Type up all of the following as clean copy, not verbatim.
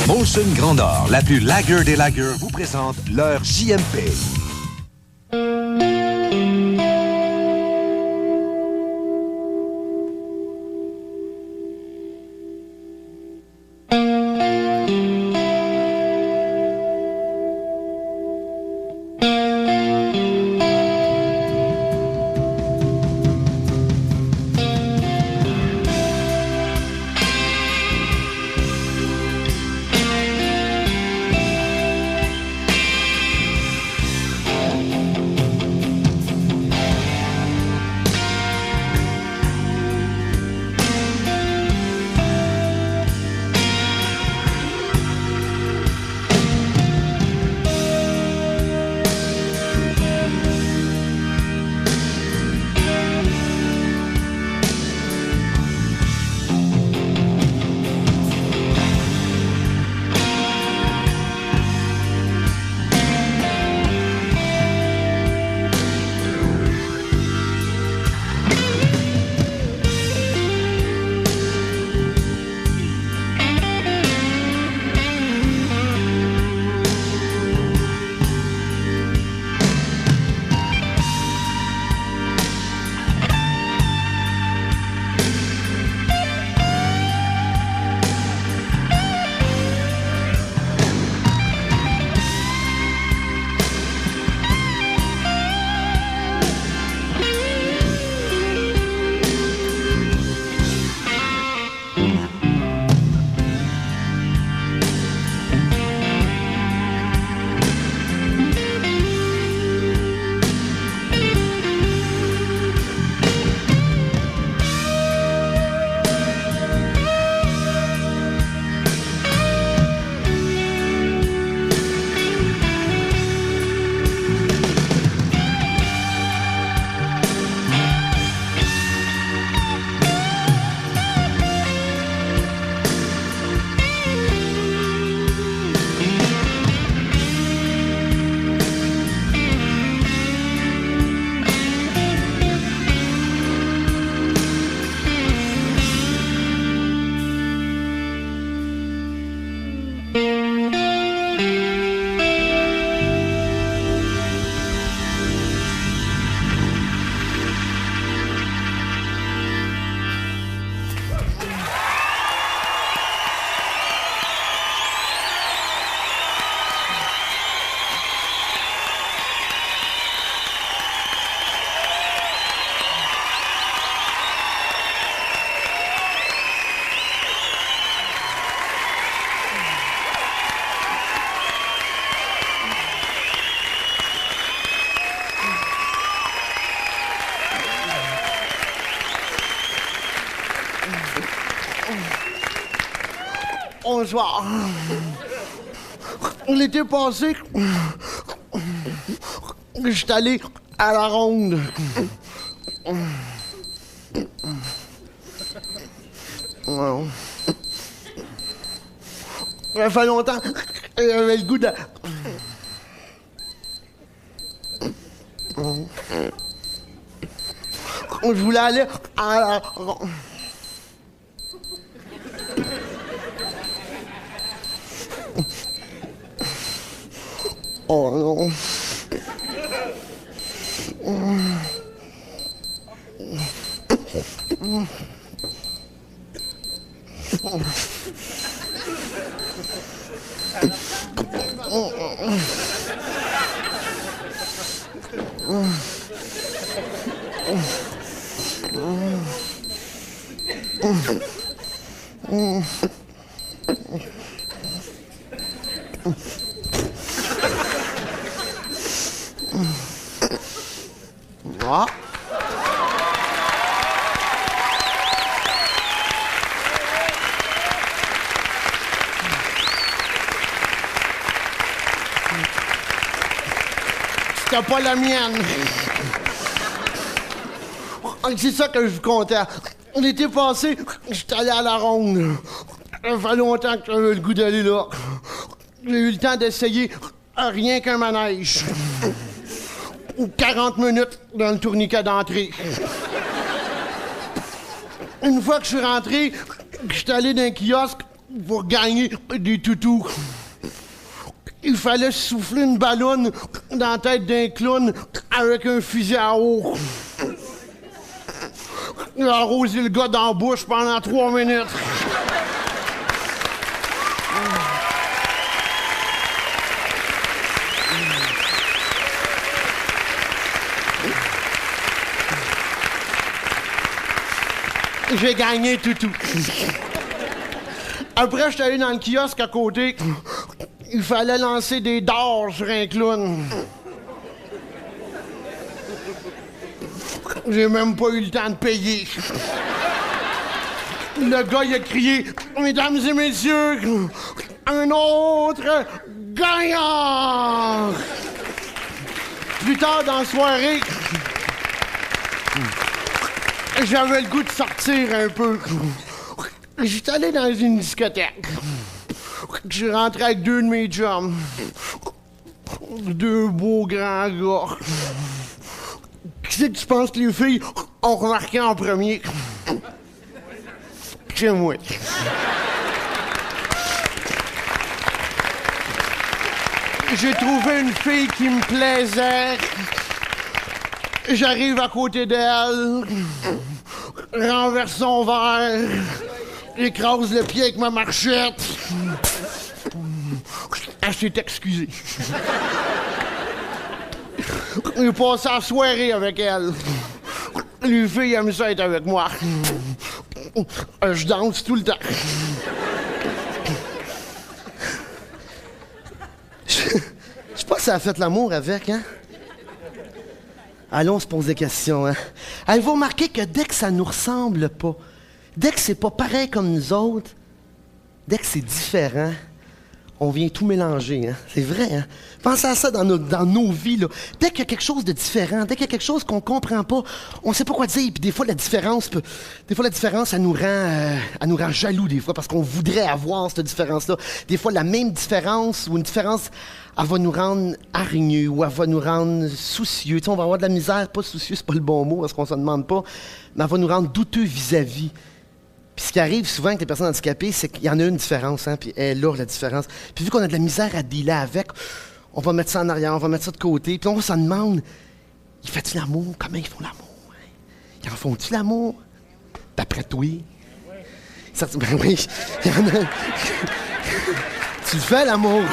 Molson Grand Nord, la plus lager des lagers, vous présente leur JMP. Bonsoir. L'été passé, je suis allé à la ronde. Ça fait longtemps que j'avais le goût de... Je voulais aller à la ronde. Oh non. Ah. C'était pas la mienne. C'est ça que je vous comptais. L'été passé, j'étais allé à la ronde. Ça fait longtemps que j'avais le goût d'aller là. J'ai eu le temps d'essayer rien qu'un manège. 40 minutes dans le tourniquet d'entrée. Une fois que je suis rentré, que j'étais allé dans un kiosque, pour gagner des toutous. Il fallait souffler une ballonne dans la tête d'un clown avec un fusil à eau. Il a arrosé le gars dans la bouche pendant 3 minutes. J'ai gagné toutou. Après, je suis allé dans le kiosque à côté. Il fallait lancer des dards sur un clown. J'ai même pas eu le temps de payer. Le gars, il a crié « Mesdames et messieurs, un autre gagnant! » Plus tard dans la soirée, j'avais le goût de sortir un peu. J'étais allé dans une discothèque. Je suis rentré avec 2 de mes chums. 2 beaux grands gars. Qui c'est que tu penses que les filles ont remarqué en premier? C'est moi. J'ai trouvé une fille qui me plaisait. J'arrive à côté d'elle, renverse son verre, écrase le pied avec ma marchette. Elle s'est excusée. J'ai passé la soirée avec elle. Les filles aiment ça être avec moi. Je danse tout le temps. Je sais pas si elle a fait l'amour avec, hein? Allons, on se pose des questions, hein? Avez-vous remarqué que dès que ça nous ressemble pas, dès que c'est pas pareil comme nous autres, dès que c'est différent, on vient tout mélanger, hein? C'est vrai, hein? Pensez à ça dans nos vies, là. Dès qu'il y a quelque chose de différent, dès qu'il y a quelque chose qu'on comprend pas, on sait pas quoi dire. Puis des fois, la différence, elle nous rend jaloux, des fois, parce qu'on voudrait avoir cette différence-là. Des fois, la même différence ou une différence, elle va nous rendre hargneux ou elle va nous rendre soucieux. Tu sais, on va avoir de la misère, pas soucieux, c'est pas le bon mot, parce qu'on se demande pas, mais elle va nous rendre douteux vis-à-vis. Puis ce qui arrive souvent avec les personnes handicapées, c'est qu'il y en a une différence, hein, puis elle est là, la différence. Puis vu qu'on a de la misère à dealer avec, on va mettre ça en arrière, on va mettre ça de côté, puis on se demande, ils font-tu l'amour? Comment ils font l'amour? Hein? Ils en font-tu l'amour? D'après toi? Ben oui, il y en a... Tu le fais, l'amour?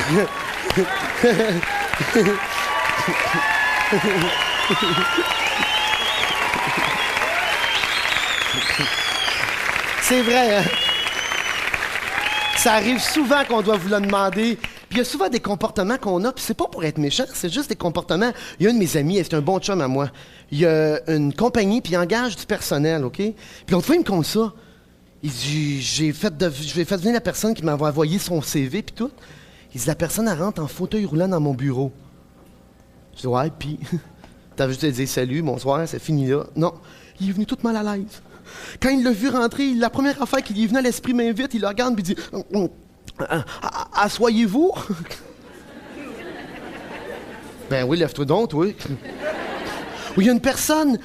C'est vrai, hein? Ça arrive souvent qu'on doit vous le demander. Puis il y a souvent des comportements qu'on a, puis c'est pas pour être méchant, c'est juste des comportements. Il y a un de mes amis, c'est un bon chum à moi. Il y a une compagnie, puis il engage du personnel, OK? Puis l'autre fois, il me compte ça. Il dit, j'ai fait venir la personne qui m'avait envoyé son CV, puis tout. Il dit, la personne, elle rentre en fauteuil roulant dans mon bureau. Je dis, ouais, puis... T'avais juste à dire salut, bonsoir, c'est fini là. Non, il est venu tout mal à l'aise. Quand il l'a vu rentrer, la première affaire qui lui est venue à l'esprit m'invite, il le regarde et dit « Assoyez-vous? » Ben oui, lève-toi donc, oui. Ou il y a une personne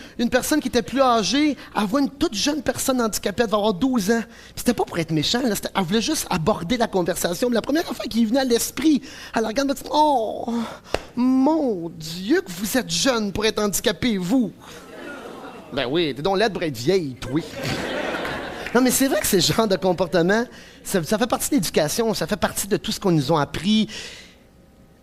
qui était plus âgée, elle voit une toute jeune personne handicapée, elle va avoir 12 ans. Puis c'était pas pour être méchant, là, elle voulait juste aborder la conversation. Mais la première affaire qui est venue à l'esprit, elle regarde et dit « Oh, mon Dieu que vous êtes jeune pour être handicapé, vous! » Ben oui, t'es donc laide pour être vieille, oui. Non, mais c'est vrai que ce genre de comportement, ça fait partie de l'éducation, ça fait partie de tout ce qu'on nous a appris.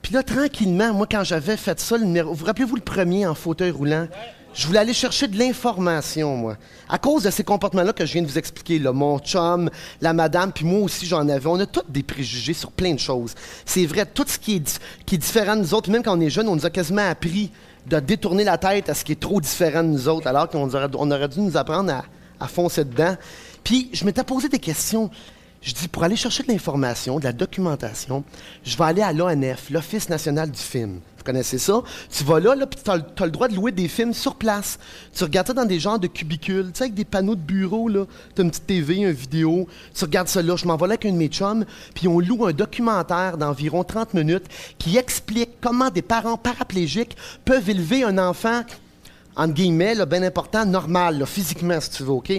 Puis là, tranquillement, moi, quand j'avais fait ça, vous rappelez-vous le premier en fauteuil roulant? Je voulais aller chercher de l'information, moi. À cause de ces comportements-là que je viens de vous expliquer, là, mon chum, la madame, puis moi aussi, j'en avais. On a tous des préjugés sur plein de choses. C'est vrai, tout ce qui est différent de nous autres, même quand on est jeune, on nous a quasiment appris de détourner la tête à ce qui est trop différent de nous autres, alors qu'on aurait dû nous apprendre à foncer dedans. Puis, je m'étais posé des questions. Je dis, pour aller chercher de l'information, de la documentation, je vais aller à l'ONF, l'Office national du film. Vous connaissez ça? Tu vas là puis tu as le droit de louer des films sur place. Tu regardes ça dans des genres de cubicules, tu sais, avec des panneaux de bureau, là. Tu as une petite TV, une vidéo. Tu regardes ça là. Je m'en vais là avec un de mes chums, puis on loue un documentaire d'environ 30 minutes qui explique comment des parents paraplégiques peuvent élever un enfant, entre guillemets, là, bien important, normal, là, physiquement, si tu veux, OK?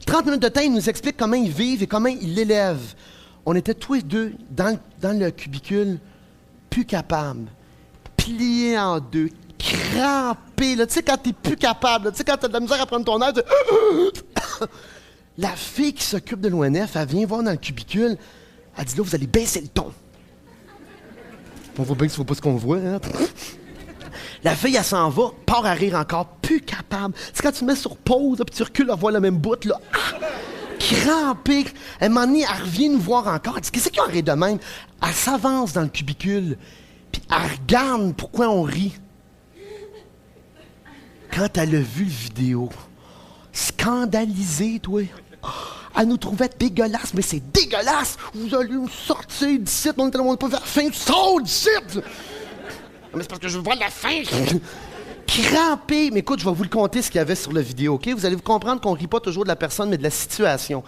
30 minutes de temps, ils nous expliquent comment ils vivent et comment ils l'élèvent. On était tous les deux dans le cubicule, plus capables, pliés en deux, crampés. Tu sais, quand t'es plus capable, là, tu sais, quand t'as de la misère à prendre ton air, la fille qui s'occupe de l'ONF, elle vient voir dans le cubicule, elle dit là, vous allez baisser le ton. On voit bien que c'est pas ce qu'on voit, hein? La fille, elle s'en va, part à rire encore, plus capable. C'est quand tu mets sur pause, puis tu recules à voir le même bout, là. Ah! Crampée. À un moment donné, elle revient nous voir encore. Elle dit, qu'est-ce qu'on rit de même? Elle s'avance dans le cubicule, puis elle regarde pourquoi on rit. Quand elle a vu le vidéo, scandalisée, toi. Elle nous trouvait dégueulasse, mais c'est dégueulasse! Vous allez nous sortir d'ici, on ne peut pas faire fin, sors d'ici! Mais c'est parce que je veux voir la fin! Crampé! Mais écoute, je vais vous le conter ce qu'il y avait sur la vidéo, OK? Vous allez vous comprendre qu'on ne rit pas toujours de la personne, mais de la situation.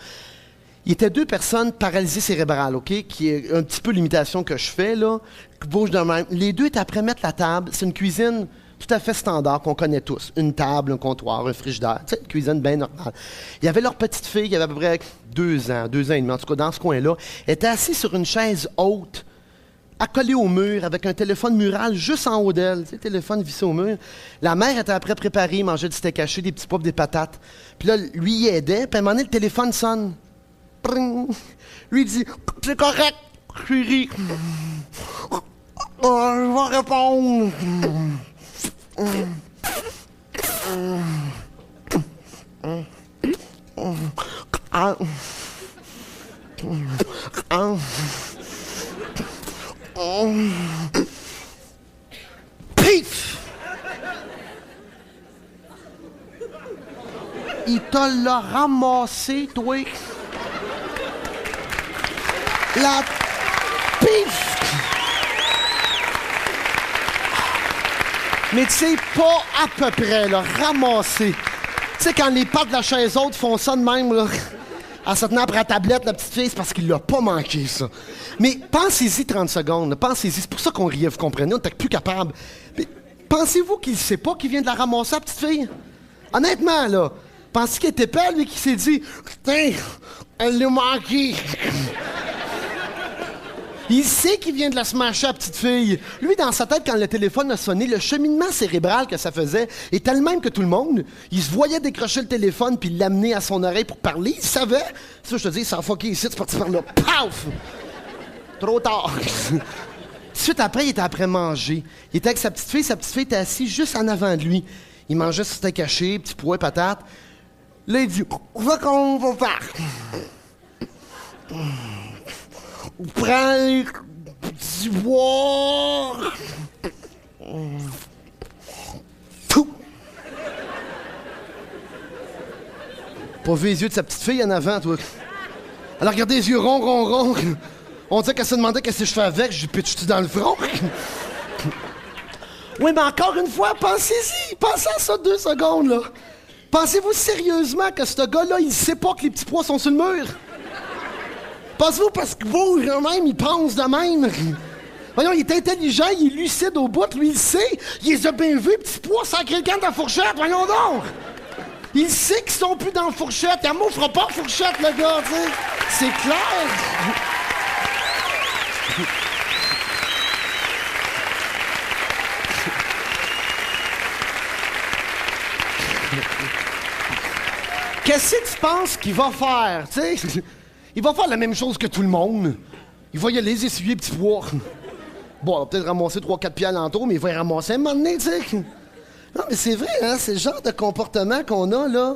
Il y était 2 personnes paralysées cérébrales, OK? Qui est un petit peu l'imitation que je fais, là. Qui bougent de même. Les 2 étaient après mettre la table. C'est une cuisine tout à fait standard qu'on connaît tous. Une table, un comptoir, un frigidaire. Tu sais, une cuisine bien normale. Il y avait leur petite fille, qui avait à peu près 2 ans et demi, en tout cas dans ce coin-là. Elle était assise sur une chaise haute, accolée au mur, avec un téléphone mural juste en haut d'elle. Tu sais, téléphone vissé au mur. La mère était après préparée, mangeait du steak haché, des petits pois, des patates. Puis là, lui, il aidait. Puis à un moment donné, le téléphone sonne. Pring. Lui, il dit « C'est correct, chérie. Je vais répondre. » Pif! Il te l'a ramassé, toi. La pif! Mais tu sais, pas à peu près, là, ramassé. Tu sais, quand les pattes de la chaise haute font ça de même, là, en se tenant après la tablette, la petite fille, c'est parce qu'il l'a pas manqué, ça. Mais pensez-y 30 secondes, là, pensez-y. C'est pour ça qu'on riait, vous comprenez, on était plus capable. Mais pensez-vous qu'il sait pas qu'il vient de la ramasser, la petite fille? Honnêtement, là, pensez qu'il était pas, lui, qui s'est dit « Putain, elle l'a manqué! » Il sait qu'il vient de la smasher, la petite fille. Lui, dans sa tête, quand le téléphone a sonné, le cheminement cérébral que ça faisait était le même que tout le monde. Il se voyait décrocher le téléphone puis l'amener à son oreille pour parler. Il savait. Ça, je te dis, ça a fucké ici, c'est parti par là. Paf! Trop tard. Tout de suite après, il était après manger. Il était avec sa petite fille était assise juste en avant de lui. Il mangeait son steak haché, petits pois, patates. Là, il dit, va qu'on va faire. Prends les petits bois. Tout. Pas vu les yeux de sa petite fille en avant, toi. Elle a regardé les yeux ronds, ronds, ronds. On dirait qu'elle se demandait qu'est-ce que je fais avec. Je lui pitche-tu dans le front? Oui, mais encore une fois, pensez-y. Pensez à ça 2 secondes, là. Pensez-vous sérieusement que ce gars-là, il sait pas que les petits pois sont sur le mur? Pensez-vous parce que vous, même, il pense de même? Voyons, il est intelligent, il est lucide au bout, lui, il sait. Il les a bien vus, petits pois, sans quelqu'un dans la fourchette, voyons donc! Il sait qu'ils sont plus dans la fourchette. Il ne fera pas de fourchette, le gars, tu sais. C'est clair! Qu'est-ce que tu penses qu'il va faire, tu sais? Il va faire la même chose que tout le monde. Il va y aller essuyer petits pois. Bon, il va peut-être ramasser 3-4 pieds alentour, mais il va y ramasser un moment donné, tu sais. Non, mais c'est vrai, hein, c'est le genre de comportement qu'on a, là,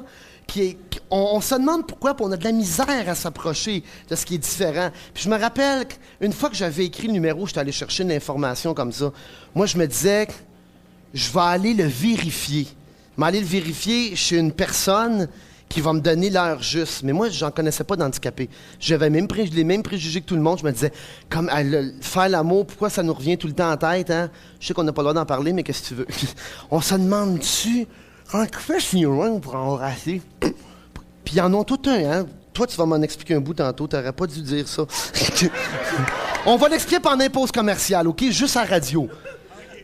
on se demande pourquoi, puis on a de la misère à s'approcher de ce qui est différent. Puis je me rappelle qu'une fois que j'avais écrit le numéro, j'étais allé chercher une information comme ça. Moi, je me disais, je vais aller le vérifier. Je vais aller le vérifier chez une personne qui va me donner l'heure juste. Mais moi, j'en connaissais pas d'handicapé. J'avais les mêmes préjugés que tout le monde. Je me disais, comme faire l'amour, pourquoi ça nous revient tout le temps en tête, hein? Je sais qu'on n'a pas le droit d'en parler, mais qu'est-ce que tu veux? On se demande-tu, quand tu fais signer pour embrasser? Puis ils en ont tout un, hein? Toi, tu vas m'en expliquer un bout tantôt. T'aurais pas dû dire ça. On va l'expliquer pendant une pause commerciale, OK? Juste à radio.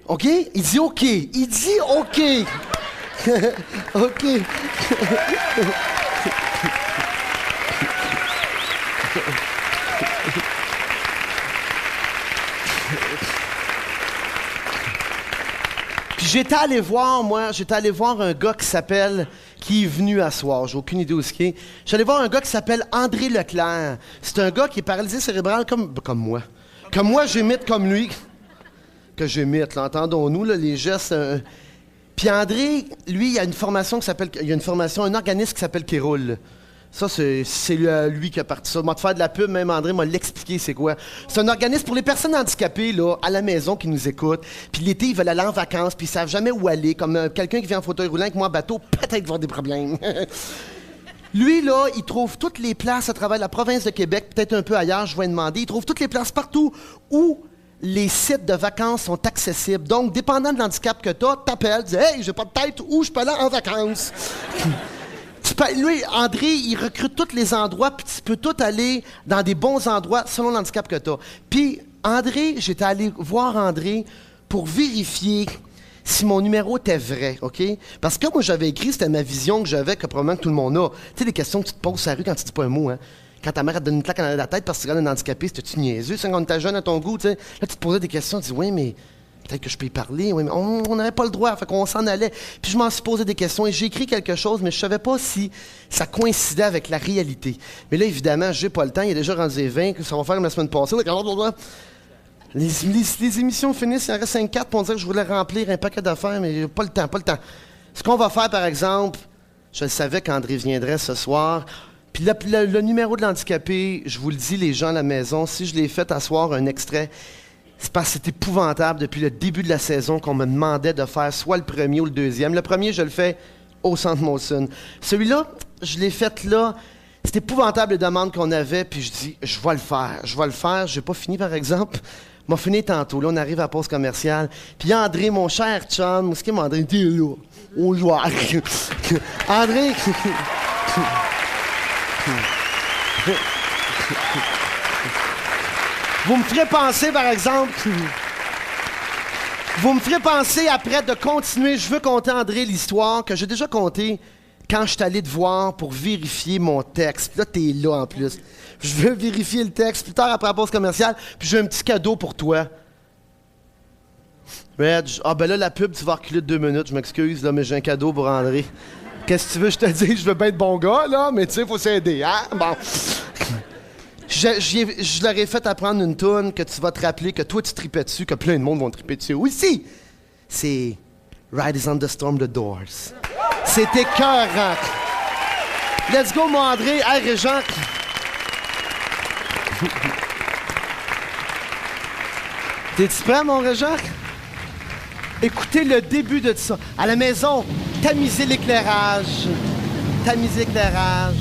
OK? Il dit OK. Il dit OK. OK. Puis j'étais allé voir un gars qui est venu à soir, j'ai aucune idée où ce qu'il est. J'étais allé voir un gars qui s'appelle André Leclerc. C'est un gars qui est paralysé cérébral comme moi. Comme moi, j'imite comme lui. Que j'imite, là, entendons-nous, là, les gestes. Puis André, lui, il y a une formation un organisme qui s'appelle Kéroul. Ça, c'est lui qui a parti ça. Moi, de faire de la pub, même André m'a l'expliqué c'est quoi. C'est un organisme pour les personnes handicapées, là, à la maison, qui nous écoutent. Puis l'été, ils veulent aller en vacances, puis ils savent jamais où aller. Comme quelqu'un qui vient en fauteuil roulant avec moi en bateau, peut-être avoir des problèmes. Lui, là, il trouve toutes les places à travers la province de Québec, peut-être un peu ailleurs, je vais demander. Il trouve toutes les places partout où les sites de vacances sont accessibles. Donc, dépendant de l'handicap que tu as, t'appelles, tu dis « Hey, j'ai pas de tête, où je peux aller en vacances? » Lui, André, il recrute tous les endroits, puis tu peux tout aller dans des bons endroits selon l'handicap que tu as. Puis, André, j'étais allé voir André pour vérifier si mon numéro était vrai, OK? Parce que moi, j'avais écrit, c'était ma vision que j'avais, que probablement que tout le monde a. Tu sais, les questions que tu te poses sur la rue quand tu dis pas un mot, hein? Quand ta mère te donne une claque dans la tête parce que tu regardes un handicapé, c'était-tu niaiseux? C'est quand t'es jeune à ton goût, tu sais. Là, tu te posais des questions, tu dis « Oui, mais... » Peut-être que je peux y parler, oui, mais on n'avait pas le droit, fait qu'on s'en allait. Puis je m'en suis posé des questions et j'ai écrit quelque chose, mais je savais pas si ça coïncidait avec la réalité. Mais là, évidemment, j'ai pas le temps, il est déjà rendu 20, ça va faire comme la semaine passée. Les émissions finissent, il en reste 5-4 pour dire que je voulais remplir un paquet d'affaires, mais pas le temps. Ce qu'on va faire, par exemple, je savais qu'André viendrait ce soir. Puis le numéro de l'handicapé, je vous le dis, les gens à la maison, si je l'ai fait asseoir un extrait, c'est parce que c'est épouvantable depuis le début de la saison qu'on me demandait de faire soit le premier ou le deuxième. Le premier, je le fais au Centre Molson. Celui-là, je l'ai fait là. C'est épouvantable les demandes qu'on avait, puis je dis, je vais le faire. J'ai pas fini, par exemple. M'a fini tantôt. Là, on arrive à la pause commerciale. Puis André, mon cher chum, ce qui m'a André, t'es là, au joueur. André... Vous me ferez penser, par exemple... Vous me ferez penser, après, de continuer. Je veux conter, André, l'histoire que j'ai déjà contée quand je suis allé te voir pour vérifier mon texte. Puis là, t'es là, en plus. Je veux vérifier le texte plus tard, après la pause commerciale, puis j'ai un petit cadeau pour toi. Red, ben là, la pub, tu vas reculer de 2 minutes. Je m'excuse, là, mais j'ai un cadeau pour André. Qu'est-ce que tu veux, je te dis? Je veux bien être bon gars, là, mais tu sais, il faut s'aider, hein? Bon... Je leur ai fait apprendre une toune que tu vas te rappeler, que toi tu tripais dessus, que plein de monde vont triper dessus. Oui, si! C'est Ride is on the Storm, The Doors. C'était écœurant. Let's go, mon André. Hey, Régent. T'es-tu prêt, mon Régent? Écoutez le début de ça. À la maison, tamisez l'éclairage. Tamisez l'éclairage.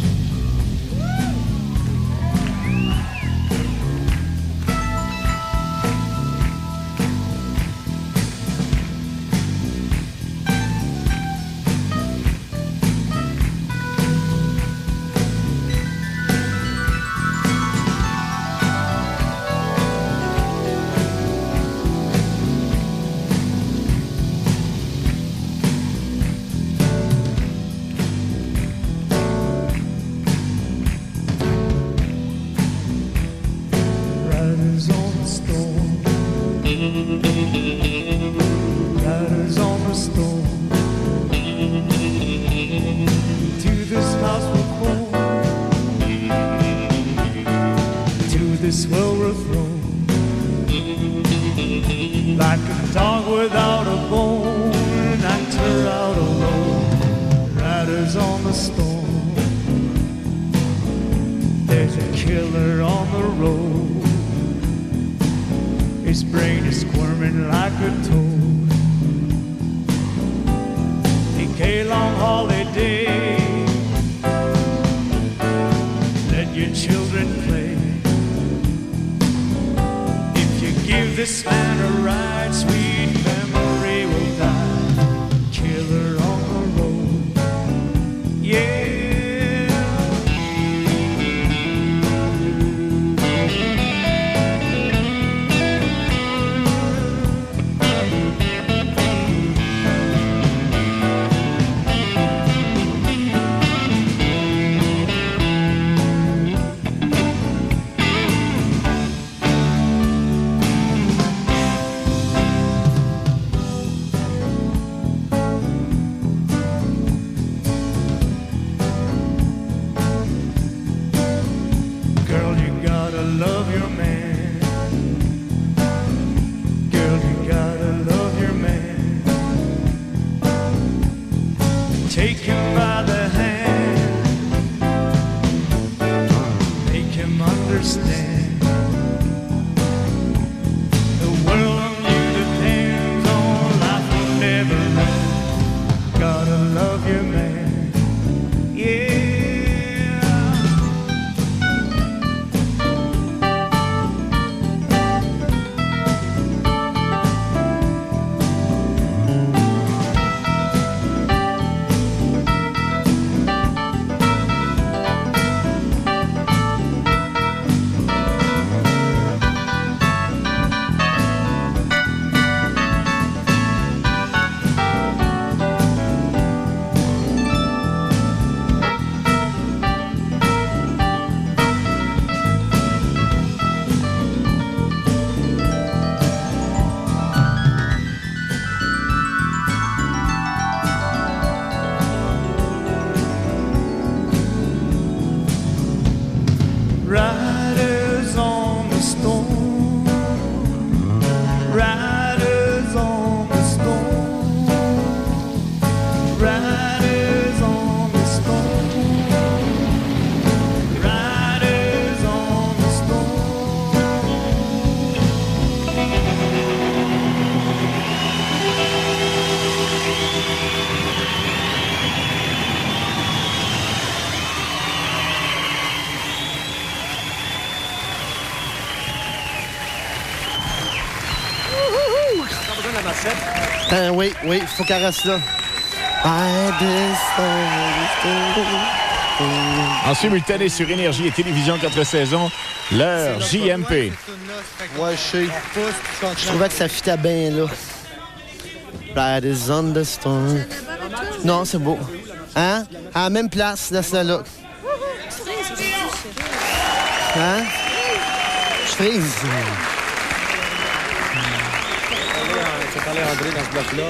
besoin de la marchette? Oui, il faut qu'elle reste là. En simultané sur Énergie et Télévision 4 saisons, l'heure JMP. Ouais, je sais. Je trouvais que ça fitait bien, là. Ride is on the storm. Non, c'est beau. Hein? À la même place, laisse-la là. Hein? Je frise. Tu as parlé à André dans ce bloc-là.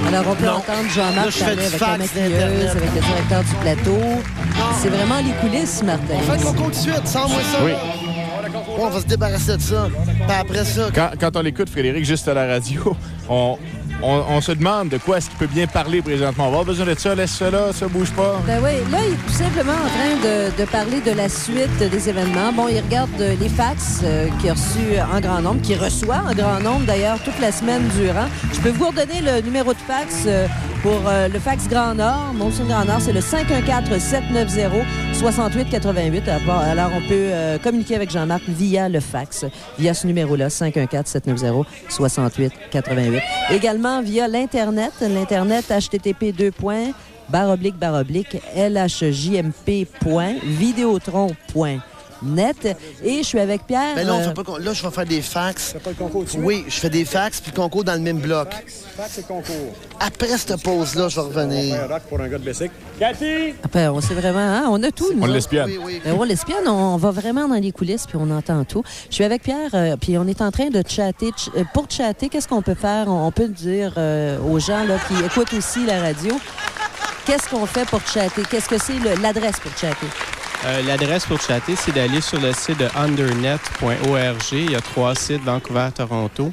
Alors, on peut entendre Jean-Marc Là, je fais parler du avec fax la maquilleuse, d'Internet. avec le directeur du plateau. C'est vraiment les coulisses, Martin. On fait le concours tout de suite, sans-moi ça. Oui. Là. Ouais, on va se débarrasser de ça. Puis après ça... Quand on l'écoute, Frédéric, juste à la radio, on se demande de quoi est-ce qu'il peut bien parler présentement. On va avoir besoin de ça, laisse ça là, ça bouge pas. Ben oui, là, il est tout simplement en train de parler de la suite des événements. Bon, il regarde les fax qu'il a reçus en grand nombre, qu'il reçoit en grand nombre, d'ailleurs, toute la semaine durant. Je peux vous redonner le numéro de fax pour le fax Grand Nord. Molson Grand Nord, c'est le 514-790-6888. Alors, on peut communiquer avec Jean-Marc via le fax, via ce numéro-là, 514-790-6888. Également via l'Internet, http://lhjmp.videotron.net. Et je suis avec Pierre. Ben là, on fait pas... Là, je vais faire des fax. Tu fais pas le concours dessus? Oui, je fais des fax puis le concours dans le même bloc. Fax et concours. Après cette pause-là, je vais revenir. Un rock pour un gars de Bessic. Cathy! Après, on sait vraiment, hein, on a tout, nous On autres. l'espionne. Oui. On l'espionne, on va vraiment dans les coulisses puis on entend tout. Je suis avec Pierre, puis on est en train de chatter. Pour chatter, qu'est-ce qu'on peut faire? On peut dire aux gens là, qui écoutent aussi la radio, qu'est-ce qu'on fait pour chatter? Qu'est-ce que c'est l'adresse pour chatter? L'adresse pour chatter, c'est d'aller sur le site de undernet.org. Il y a 3 sites, Vancouver, Toronto.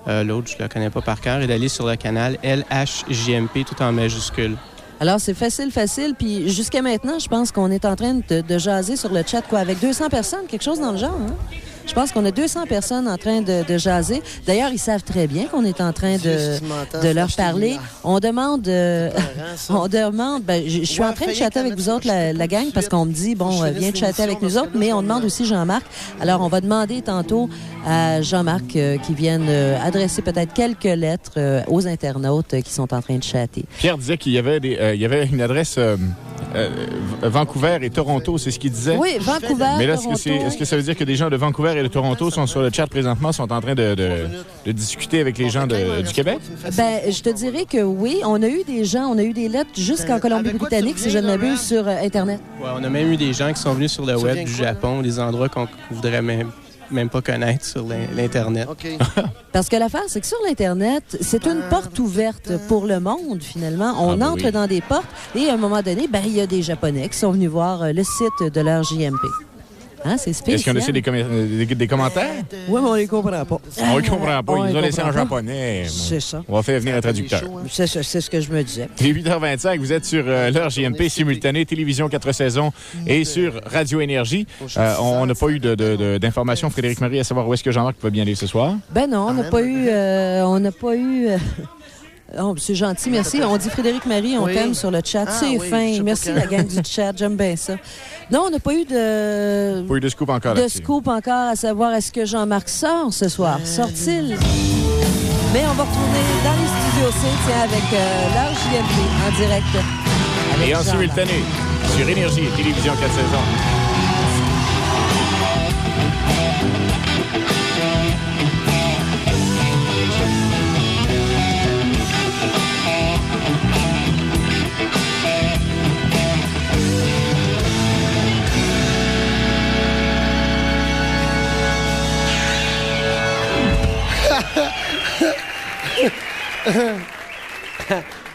L'autre, je ne le connais pas par cœur. Et d'aller sur le canal LHJMP, tout en majuscule. Alors, c'est facile. Puis jusqu'à maintenant, je pense qu'on est en train de jaser sur le chat, avec 200 personnes, quelque chose dans le genre, hein? Je pense qu'on a 200 personnes en train de jaser. D'ailleurs, ils savent très bien qu'on est en train de leur parler. On demande... je suis en train de chatter avec vous autres, la gang, parce qu'on me dit, bon, viens chatter avec nous autres, mais on demande aussi Jean-Marc. Alors, on va demander tantôt à Jean-Marc qu'il vienne adresser peut-être quelques lettres aux internautes qui sont en train de chatter. Pierre disait qu'il y avait, il y avait une adresse Vancouver et Toronto, c'est ce qu'il disait? Oui, Vancouver, Mais là, Toronto. est-ce que ça veut dire que des gens de Vancouver et de Toronto sont sur le chat présentement, sont en train de discuter avec les gens du Québec? Ben, je te dirais que oui. On a eu des gens, on a eu des lettres jusqu'en Colombie-Britannique, si je ne m'abuse, sur Internet. Ouais, on a même eu des gens qui sont venus sur le web du Japon, des endroits qu'on voudrait même pas connaître sur l'Internet. OK. Parce que l'affaire, c'est que sur l'Internet, c'est une porte ouverte pour le monde, finalement. On entre dans des portes et à un moment donné, ben, il y a des Japonais qui sont venus voir le site de leur JMP. Hein, c'est spécial. Est-ce qu'on a laissé des commentaires? Oui, mais on les comprend pas. On ne comprend pas. On Ils les ont laissé en comprend pas. japonais. C'est ça. On va faire venir un traducteur. C'est ce que je me disais. Il est 8h25, vous êtes sur l'heure JMP simultanée, Télévision 4 saisons et sur Radio Énergie. On n'a pas eu d'informations, Frédéric Marie, à savoir où est-ce que Jean-Marc va bien aller ce soir. Ben non, on n'a pas eu... Oh, c'est gentil, merci. On dit Frédéric Marie, on t'aime sur le chat. C'est fin. Merci la gang du chat, j'aime bien ça. Non, on n'a pas eu de... Pas eu de scoop encore de là-dessus. scoop encore à savoir est-ce que Jean-Marc sort ce soir. Sort-il? Mais on va retourner dans les studios C, avec l'heure JMP en direct. Avec Et en Jean-Marc. simultané, sur Énergie et Télévision 4 saisons.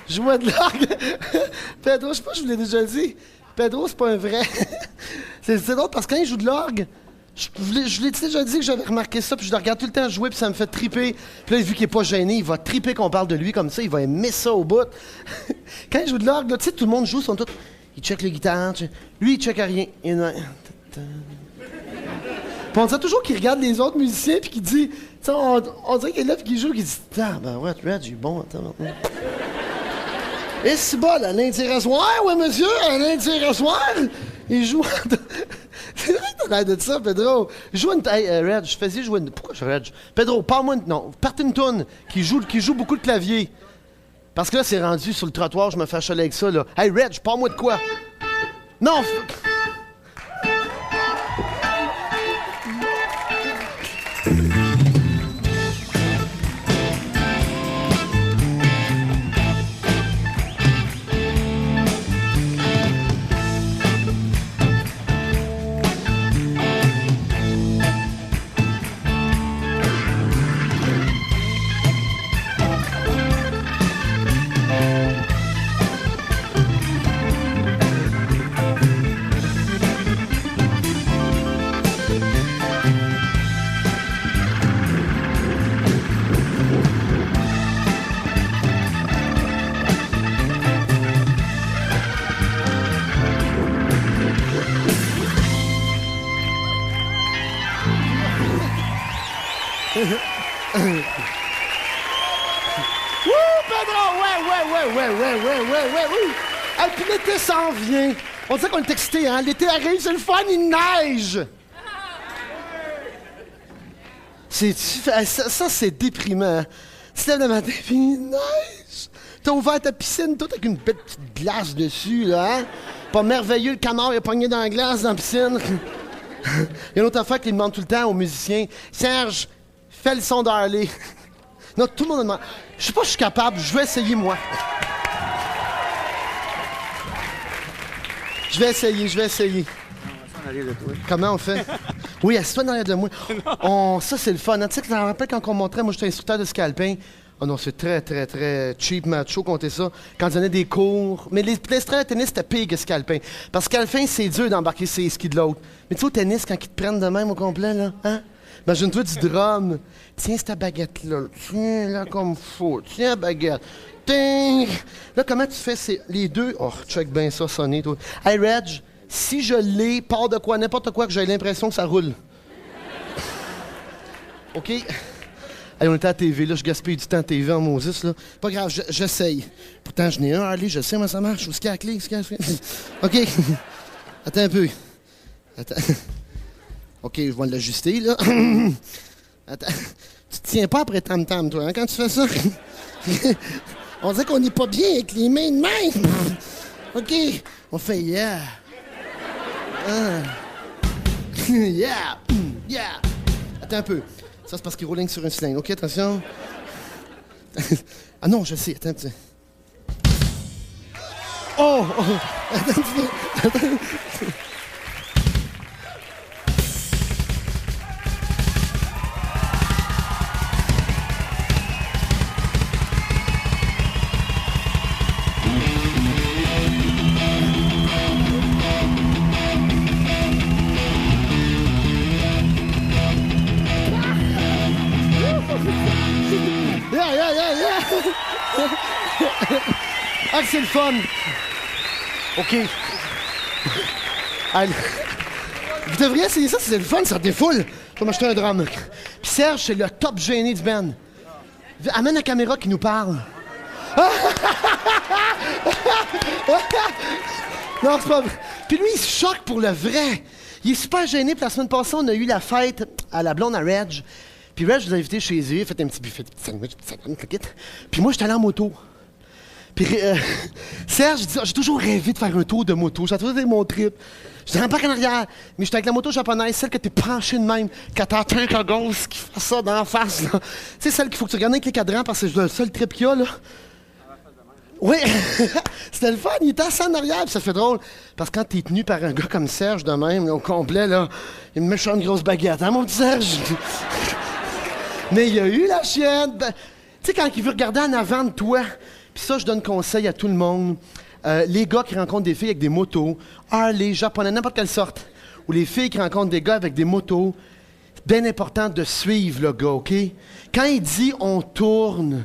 Jouer de l'orgue. Pedro, je sais pas, je vous l'ai déjà dit. Pedro, c'est pas un vrai. c'est drôle parce que quand il joue de l'orgue, je l'ai déjà dit que j'avais remarqué ça, puis je le regarde tout le temps jouer, puis ça me fait triper. Puis là, vu qu'il est pas gêné, il va triper qu'on parle de lui comme ça, il va aimer ça au bout. Quand il joue de l'orgue, tu sais, tout le monde joue, ils sont tous... Il check les guitares, lui, il check à rien. Puis on dirait toujours qu'il regarde les autres musiciens, puis qu'il dit... Tu sais, on dirait qu'il est là, puis qu'il joue, qu'il dit... Ah, ben ouais, tu as du bon, attends, maintenant. Et c'est bon, Alain Tirasoir, ouais, monsieur, Alain Tirasoir. Il joue... C'est vrai que t'as l'air de ça, Pedro. Joue une... Hey, Reg, fais-y jouer une... Pourquoi je Reg? Pedro, parle-moi... Non, partez une toune qui joue beaucoup de clavier. Parce que là, c'est rendu sur le trottoir, je me fais achaler avec ça, là. Hey, Reg, parle-moi de quoi? Non! Ouais. Ah, puis l'été s'en vient. On dirait qu'on est excité, hein? L'été arrive, c'est le fun, il neige! Ça, c'est déprimant. Tu te lèves le matin, puis il neige. T'as ouvert ta piscine, toi, avec une belle petite glace dessus, là, hein? Pas merveilleux, le canard est pogné dans la glace, dans la piscine. Il y a une autre affaire qui demande tout le temps aux musiciens. Serge, fais le son d'Harley. Non, tout le monde demande. Je sais pas si je suis capable, je vais essayer, moi. Je vais essayer. Comment on fait? Oui, assieds-toi derrière de moi. Ça, c'est le fun. Tu sais que je me rappelle quand on montrait, moi, j'étais instructeur de ski alpin. Oh non, c'est très, très, très cheap, macho, compter ça. Quand on donnait des cours. Mais les instructeurs de tennis, c'était pire que ski alpin. Parce qu'alpin, c'est dur d'embarquer sur les skis de l'autre. Mais tu sais, au tennis, quand ils te prennent de même au complet, là, hein? Imagine-toi du drum. Tiens cette baguette-là. Tiens, là, comme faut. Tiens, la baguette. Ting! Là, comment tu fais les deux? Oh, check bien ça, sonner, toi. Hey, Reg, si je l'ai, part de quoi, n'importe quoi, que j'ai l'impression que ça roule. OK? Hey, on était à la TV, là, je gaspille du temps à TV en Moses, là. Pas grave, j'essaye. Pourtant, je n'ai un, allez, je sais comment ça marche. Ski à clé, OK. Attends un peu. Attends. OK, je vais l'ajuster, là. Attends. Tu te tiens pas après tam-tam, toi, hein, quand tu fais ça? On dirait qu'on n'est pas bien avec les mains de main. OK. On fait yeah. Yeah. Yeah. Attends un peu. Ça, c'est parce qu'il roule sur un cylindre. OK, attention. Ah non, je sais. Attends un petit. Oh! Attends un petit. Attends. Ah, c'est le fun! OK. Allez. Vous devriez essayer ça, c'est le fun, ça défoule. Je vais m'acheter un drum. Puis Serge, c'est le top gêné du band. Amène la caméra qui nous parle. Non, c'est pas vrai. Puis lui, il se choque pour le vrai. Il est super gêné. Puis la semaine passée, on a eu la fête à la blonde à Reg. Puis Reg, je l'ai invité chez eux, il a fait un petit buffet de sandwich, puis moi, j'étais allé en moto. Puis Serge, j'ai toujours rêvé de faire un tour de moto. J'ai toujours été mon trip. J'étais en parc en arrière, mais j'étais avec la moto japonaise, celle que t'es penchée de même, que t'entends un gosse qui fait ça d'en face, là. Tu sais, celle qu'il faut que tu regardes avec les cadrans parce que c'est le seul trip qu'il y a, là. Oui, c'était le fun, il était assis en arrière, puis ça fait drôle. Parce que quand t'es tenu par un gars comme Serge de même, là, au complet, là, une méchante grosse baguette, hein, mon petit Serge? Mais il y a eu la chienne. Tu sais, quand il veut regarder en avant de toi, puis ça, je donne conseil à tout le monde. Les gars qui rencontrent des filles avec des motos, Harley, japonais, n'importe quelle sorte, ou les filles qui rencontrent des gars avec des motos, c'est bien important de suivre le gars, OK? Quand il dit « on tourne »,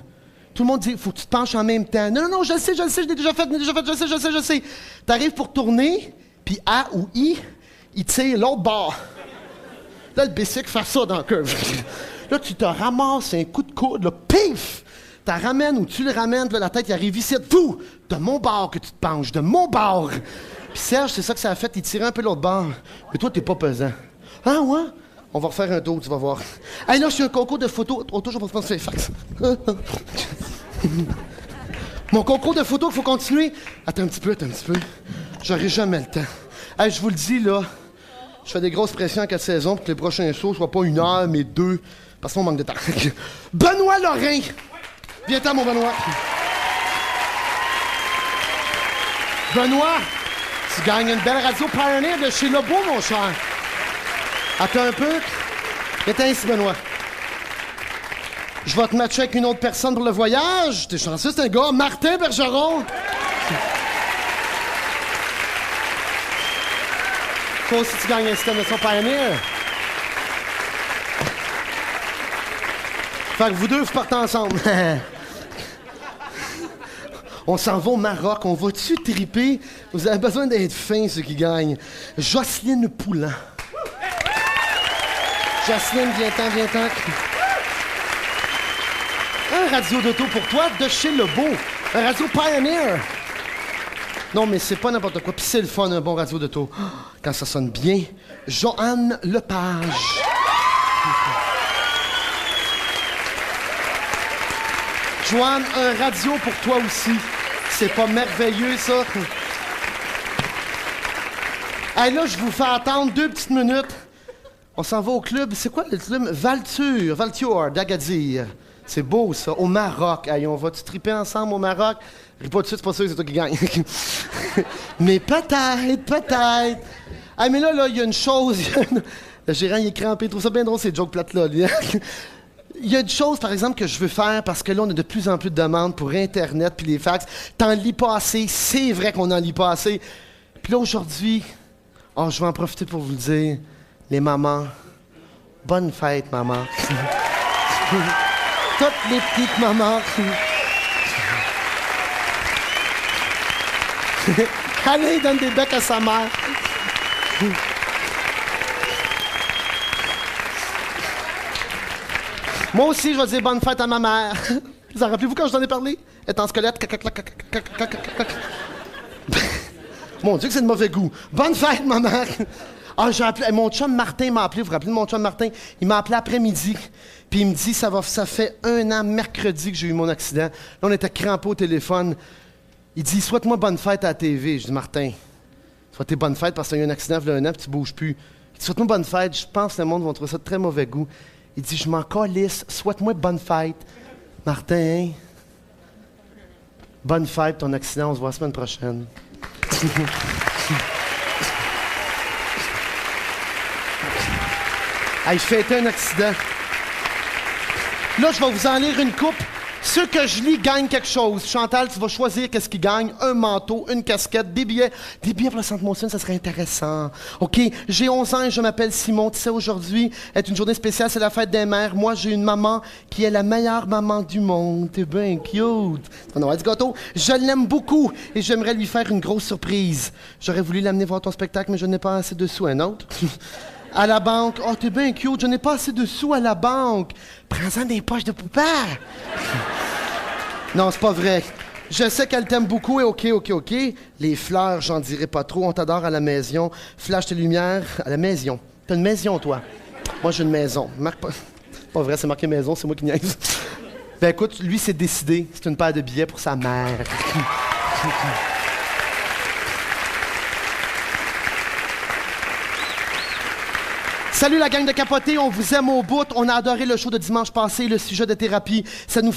tout le monde dit « faut que tu te penches en même temps ». Non, je le sais, je l'ai déjà fait, je sais. T'arrives pour tourner, puis A ou I, il tire l'autre bord. Là, le bicycle fait ça dans le curve. Là, tu te ramasses un coup de coude, là, pif! Tu la ramènes ou tu le ramènes, là, la tête, il arrive ici, tout! De mon bord que tu te penches, de mon bord! Puis Serge, c'est ça que ça a fait, il tirait un peu l'autre bord. Mais toi, t'es pas pesant. Ah ouais? On va refaire un tour, tu vas voir. Hey, là, je suis un concours de photos. Oh, toujours pas se faire fax. Mon concours de photos, il faut continuer. Attends un petit peu. J'aurai jamais le temps. Hey, je vous le dis, là, je fais des grosses pressions en 4 saisons pour que les prochains shows soient pas 1 heure, mais 2, parce qu'on manque de temps. Benoît Lorrain! Viens-t'en, mon Benoît. Benoît, tu gagnes une belle radio Pioneer de chez Lobo, mon cher. Attends un peu. Viens ici, Benoît. Je vais te matcher avec une autre personne pour le voyage. T'es chanceux, c'est un gars. Martin Bergeron. Toi aussi, tu gagnes un système de son Pioneer. Fait que vous deux, vous partez ensemble. On s'en va au Maroc. On va-tu triper? Vous avez besoin d'être fins, ceux qui gagnent. Jocelyne Poulin. Jocelyne, viens-t'en. Un radio d'auto pour toi de chez Lebeau. Un radio Pioneer. Non, mais c'est pas n'importe quoi. Puis c'est le fun, un bon radio d'auto. Quand ça sonne bien. Joanne Lepage. Joanne, un radio pour toi aussi. C'est pas merveilleux, ça? Hey, là, je vous fais attendre 2 petites minutes. On s'en va au club. C'est quoi le club? Valture d'Agadir. C'est beau, ça. Au Maroc. Hey, on va-tu triper ensemble au Maroc? Ris pas tout de suite, c'est pas sûr que c'est toi qui gagne. Mais peut-être. Ah, mais là, il y a une chose. Le gérant, il est crampé. Il trouve ça bien drôle, ces jokes plates-là. Lui. Il y a une chose, par exemple, que je veux faire, parce que là, on a de plus en plus de demandes pour Internet puis les fax. T'en lis pas assez. C'est vrai qu'on en lit pas assez. Puis là, aujourd'hui, je vais en profiter pour vous le dire. Les mamans, bonne fête, maman. Toutes les petites mamans. Allez, il donne des becs à sa mère. Moi aussi, je vais dire bonne fête à ma mère. Vous en rappelez-vous quand je t'en ai parlé? Elle est en squelette. Mon Dieu que c'est de mauvais goût. Bonne fête, ma mère. J'ai appelé. Mon chum Martin m'a appelé. Vous vous rappelez de mon chum Martin? Il m'a appelé après-midi. Puis il me dit, ça fait 1 an mercredi que j'ai eu mon accident. Là, on était crampés au téléphone. Il dit, souhaite-moi bonne fête à la TV. Je dis, Martin, souhaite-toi bonne fête parce que tu as eu un accident il y a 1 an puis tu bouges plus. Il dit, souhaite-moi bonne fête. Je pense que le monde va trouver ça de très mauvais goût. Il dit, je m'en calisse. Souhaite-moi bonne fête. Martin, bonne fête, ton accident. On se voit la semaine prochaine. Hey, je fêtais un accident. Là, je vais vous en lire une coupe. Ceux que je lis gagnent quelque chose. Chantal, tu vas choisir qu'est-ce qui gagne. Un manteau, une casquette, des billets. Des billets pour le Centre Monson, ça serait intéressant. OK, j'ai 11 ans et je m'appelle Simon. Tu sais, aujourd'hui est une journée spéciale, c'est la fête des mères. Moi, j'ai une maman qui est la meilleure maman du monde. T'es bien cute. On aura du gâteau. Je l'aime beaucoup et j'aimerais lui faire une grosse surprise. J'aurais voulu l'amener voir ton spectacle, mais je n'ai pas assez de sous. Un autre? À la banque. Oh, t'es bien cute. Je n'ai pas assez de sous à la banque. Prends-en des poches de poupée. Non, c'est pas vrai. Je sais qu'elle t'aime beaucoup et OK. Les fleurs, j'en dirai pas trop. On t'adore à la maison. Flash tes lumières à la maison. T'as une maison, toi. Moi, j'ai une maison. Marque pas. Pas vrai, c'est marqué maison, c'est moi qui niaise. Ben écoute, lui, c'est décidé. C'est une paire de billets pour sa mère. Salut la gang de Capoté, on vous aime au bout. On a adoré le show de dimanche passé, le sujet de thérapie. Ça nous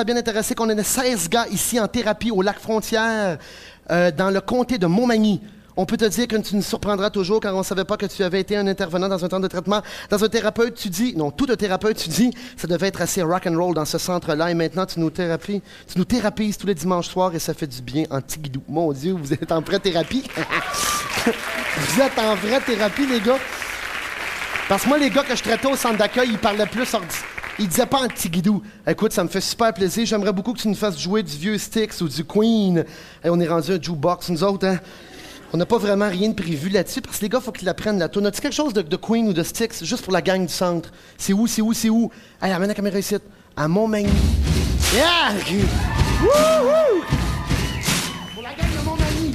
a bien intéressé qu'on ait 16 gars ici en thérapie au Lac-Frontière, dans le comté de Montmagny. On peut te dire que tu nous surprendras toujours car on ne savait pas que tu avais été un intervenant dans un temps de traitement. Dans un thérapeute, tu dis, non, tout un thérapeute, tu dis, ça devait être assez rock'n'roll dans ce centre-là. Et maintenant, tu nous théraphises tous les dimanches soirs et ça fait du bien en tigidou. Mon Dieu, vous êtes en vraie thérapie. Vous êtes en vraie thérapie, les gars. Parce que moi, les gars que je traitais au centre d'accueil, ils parlaient plus ils disaient pas en tigidou. Écoute, ça me fait super plaisir. J'aimerais beaucoup que tu nous fasses jouer du vieux Styx ou du Queen. Et on est rendu un jukebox, nous autres, hein? On n'a pas vraiment rien de prévu là-dessus parce que les gars, il faut qu'ils l'apprennent, la tourne. As-tu quelque chose de Queen ou de Styx juste pour la gang du centre? C'est où? Allez, amène la caméra ici. À Montmagny. Yeah! Wouhou! Pour la gang de Montmagny.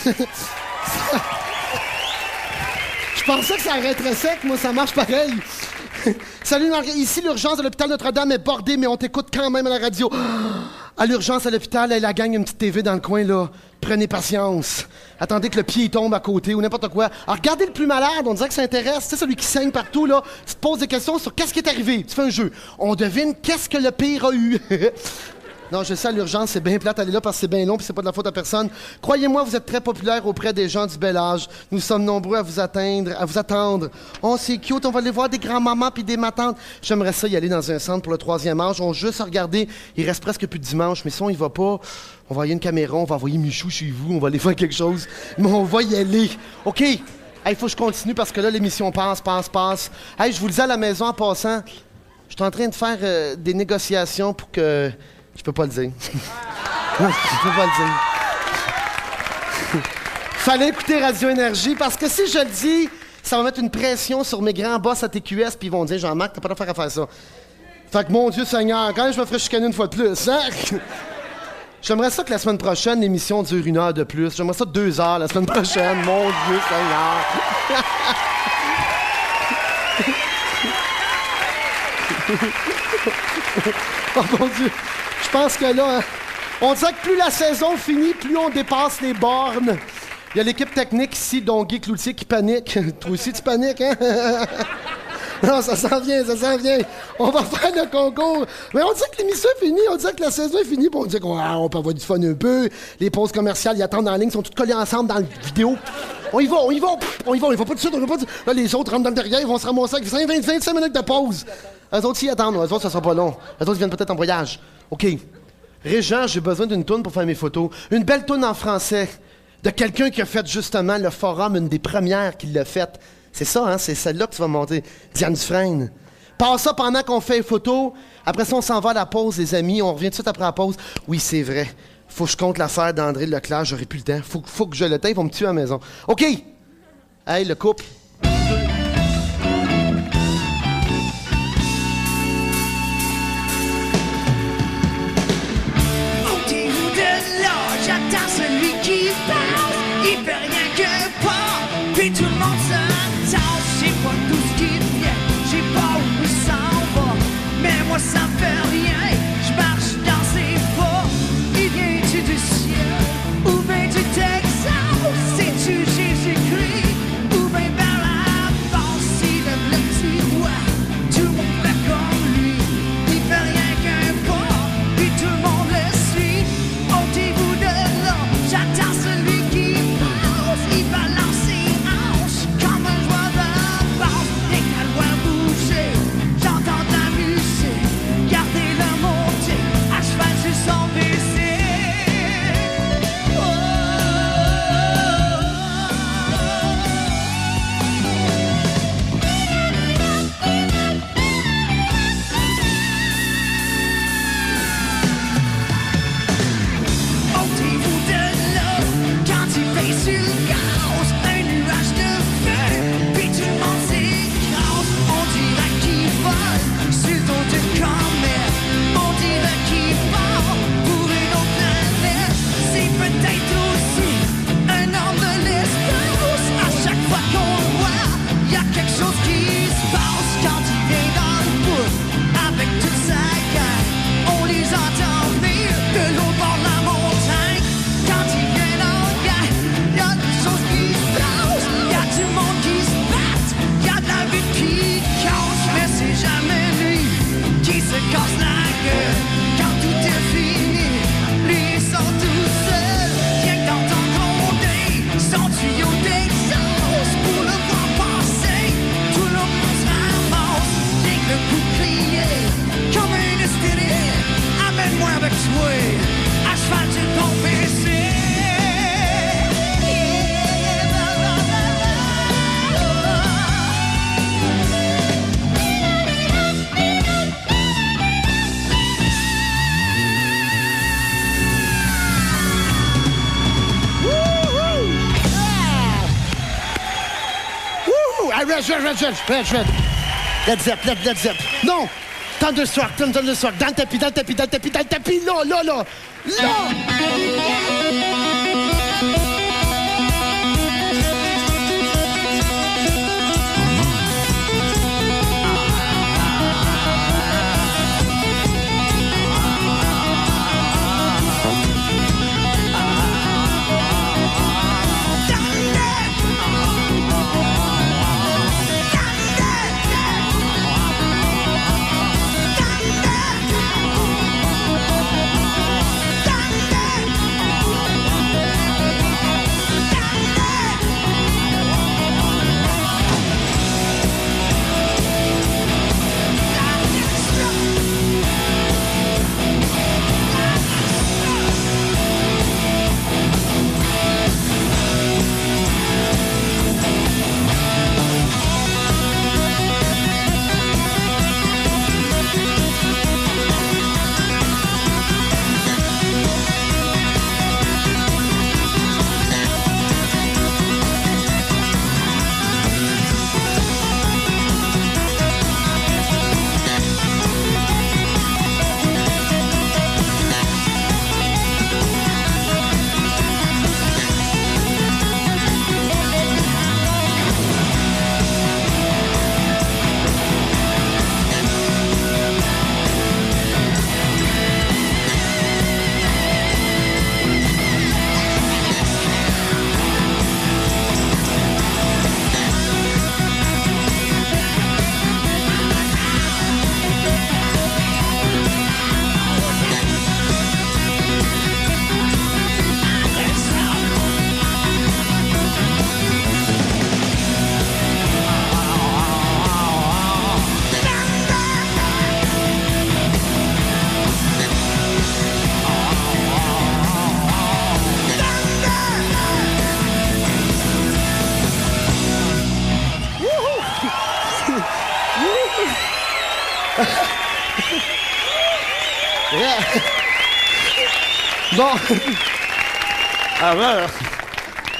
Je pensais que ça arrêterait sec, moi, ça marche pareil. Salut, Marguerite. Ici, l'urgence de l'hôpital Notre-Dame est bordée, mais on t'écoute quand même à la radio. À l'urgence à l'hôpital, la gang, une petite TV dans le coin, là. Prenez patience. Attendez que le pied tombe à côté ou n'importe quoi. Alors, regardez le plus malade, on dirait que ça intéresse. Tu sais, celui qui saigne partout, là. Tu te poses des questions sur qu'est-ce qui est arrivé. Tu fais un jeu. On devine qu'est-ce que le pire a eu. Non, je sais, à l'urgence, c'est bien plate, aller là parce que c'est bien long puis c'est pas de la faute à personne. Croyez-moi, vous êtes très populaire auprès des gens du bel âge. Nous sommes nombreux à vous attendre. Oh, c'est cute, on va aller voir des grands-mamans puis des matantes. J'aimerais ça y aller dans un centre pour le 3e âge. On va juste regarder, il reste presque plus de dimanche, mais si on y va pas, on va envoyer une caméra, on va envoyer Michou chez vous, on va aller faire quelque chose. Mais on va y aller. OK? Hey, faut que je continue parce que là, l'émission passe. Hey, je vous le dis à la maison en passant, je suis en train de faire des négociations pour que... Je peux pas le dire. Je peux pas le dire. Fallait écouter Radio Énergie parce que si je le dis, ça va mettre une pression sur mes grands boss à TQS puis ils vont dire Jean-Marc, t'as pas d'affaire à faire ça. Fait que mon Dieu Seigneur, quand même je me ferais chicaner une fois de plus, hein? J'aimerais ça que la semaine prochaine, l'émission dure 1 heure de plus. J'aimerais ça 2 heures la semaine prochaine. Mon Dieu Seigneur. Oh mon Dieu. Je pense que là, hein, on dirait que plus la saison finit, plus on dépasse les bornes. Il y a l'équipe technique ici, dont Guy Cloutier, qui panique. Toi aussi, tu paniques, hein? Non, ça s'en vient. On va faire le concours. Mais on dirait que l'émission est finie, on dirait que la saison est finie, puis on dit qu'on peut avoir du fun un peu. Les pauses commerciales, ils attendent en ligne, ils sont tous collés ensemble dans la vidéo. On y va pas tout de suite, Là, les autres rentrent dans le derrière, ils vont se ramasser avec 25 minutes de pause. Eux autres, ils attendent, eux autres, ça sera pas long. Eux autres, ils viennent peut-être en voyage. OK. Régent, j'ai besoin d'une toune pour faire mes photos. Une belle toune en français. De quelqu'un qui a fait justement le forum, une des premières qui l'a faite. C'est ça, hein? C'est celle-là que tu vas monter. Diane Dufresne. Passe ça pendant qu'on fait les photos. Après ça, on s'en va à la pause, les amis. On revient tout de suite après la pause. Oui, c'est vrai. Faut que je compte l'affaire d'André Leclerc. J'aurai plus le temps. Faut que je le tape. Ils vont me tuer à la maison. OK. Hey, le couple. J'attends celui qui passe, il fait rien que pas, puis tout le monde se tasse. J'ai pas tout ce qui vient, j'ai pas où il s'en va, mais moi ça me fait rien, je marche dans ses pas. Il vient-tu du ciel, ou bien du Texas, sais-tu Jésus-Christ, ou bien vers la base, s'il lève le petit doigt, tout le monde fait comme lui, il fait rien qu'un pas, puis tout le monde le suit. Ôtez-vous de là, j'attends celui qui passe. Il balance ses hanches comme un joueur de basse. Dès qu'elle voit bouger, j'entends de la musique. Gardez-le monter, à cheval sur son PC. Ôtez-vous de là, quand il fait sur le gaz, un nuage de feu, puis tout le monde s'écrase. On dirait qu'il vole sur le dos d'une comète, on dirait qu'il part pour une autre planète. C'est peut-être aussi un homme de l'espace. À chaque fois qu'on le voit, y a quelque chose qui se passe. Quand il vient dans le bout, avec toute sa gang, on les entend venir de l'autre bord de la montagne. Quand il vient dans le gars, y a des choses qui se passent. Y a du monde qui se bat, y a de la vie qui casse. Mais c'est jamais lui qui se casse la gueule. Quand tout est fini, lui il sort tout seul. Rien que dans ton condé, son tuyau d'exhaust. Pour le voir passer, tout le monde se ramasse. Rien que le coup de crier, comme une hystérie. Amène-moi avec toi, à cheval sur ton PC. Wouhou! Hey, Red. Led Zepp. Non! Thunderstruck. Dans le tapis. Là! Bon. Ah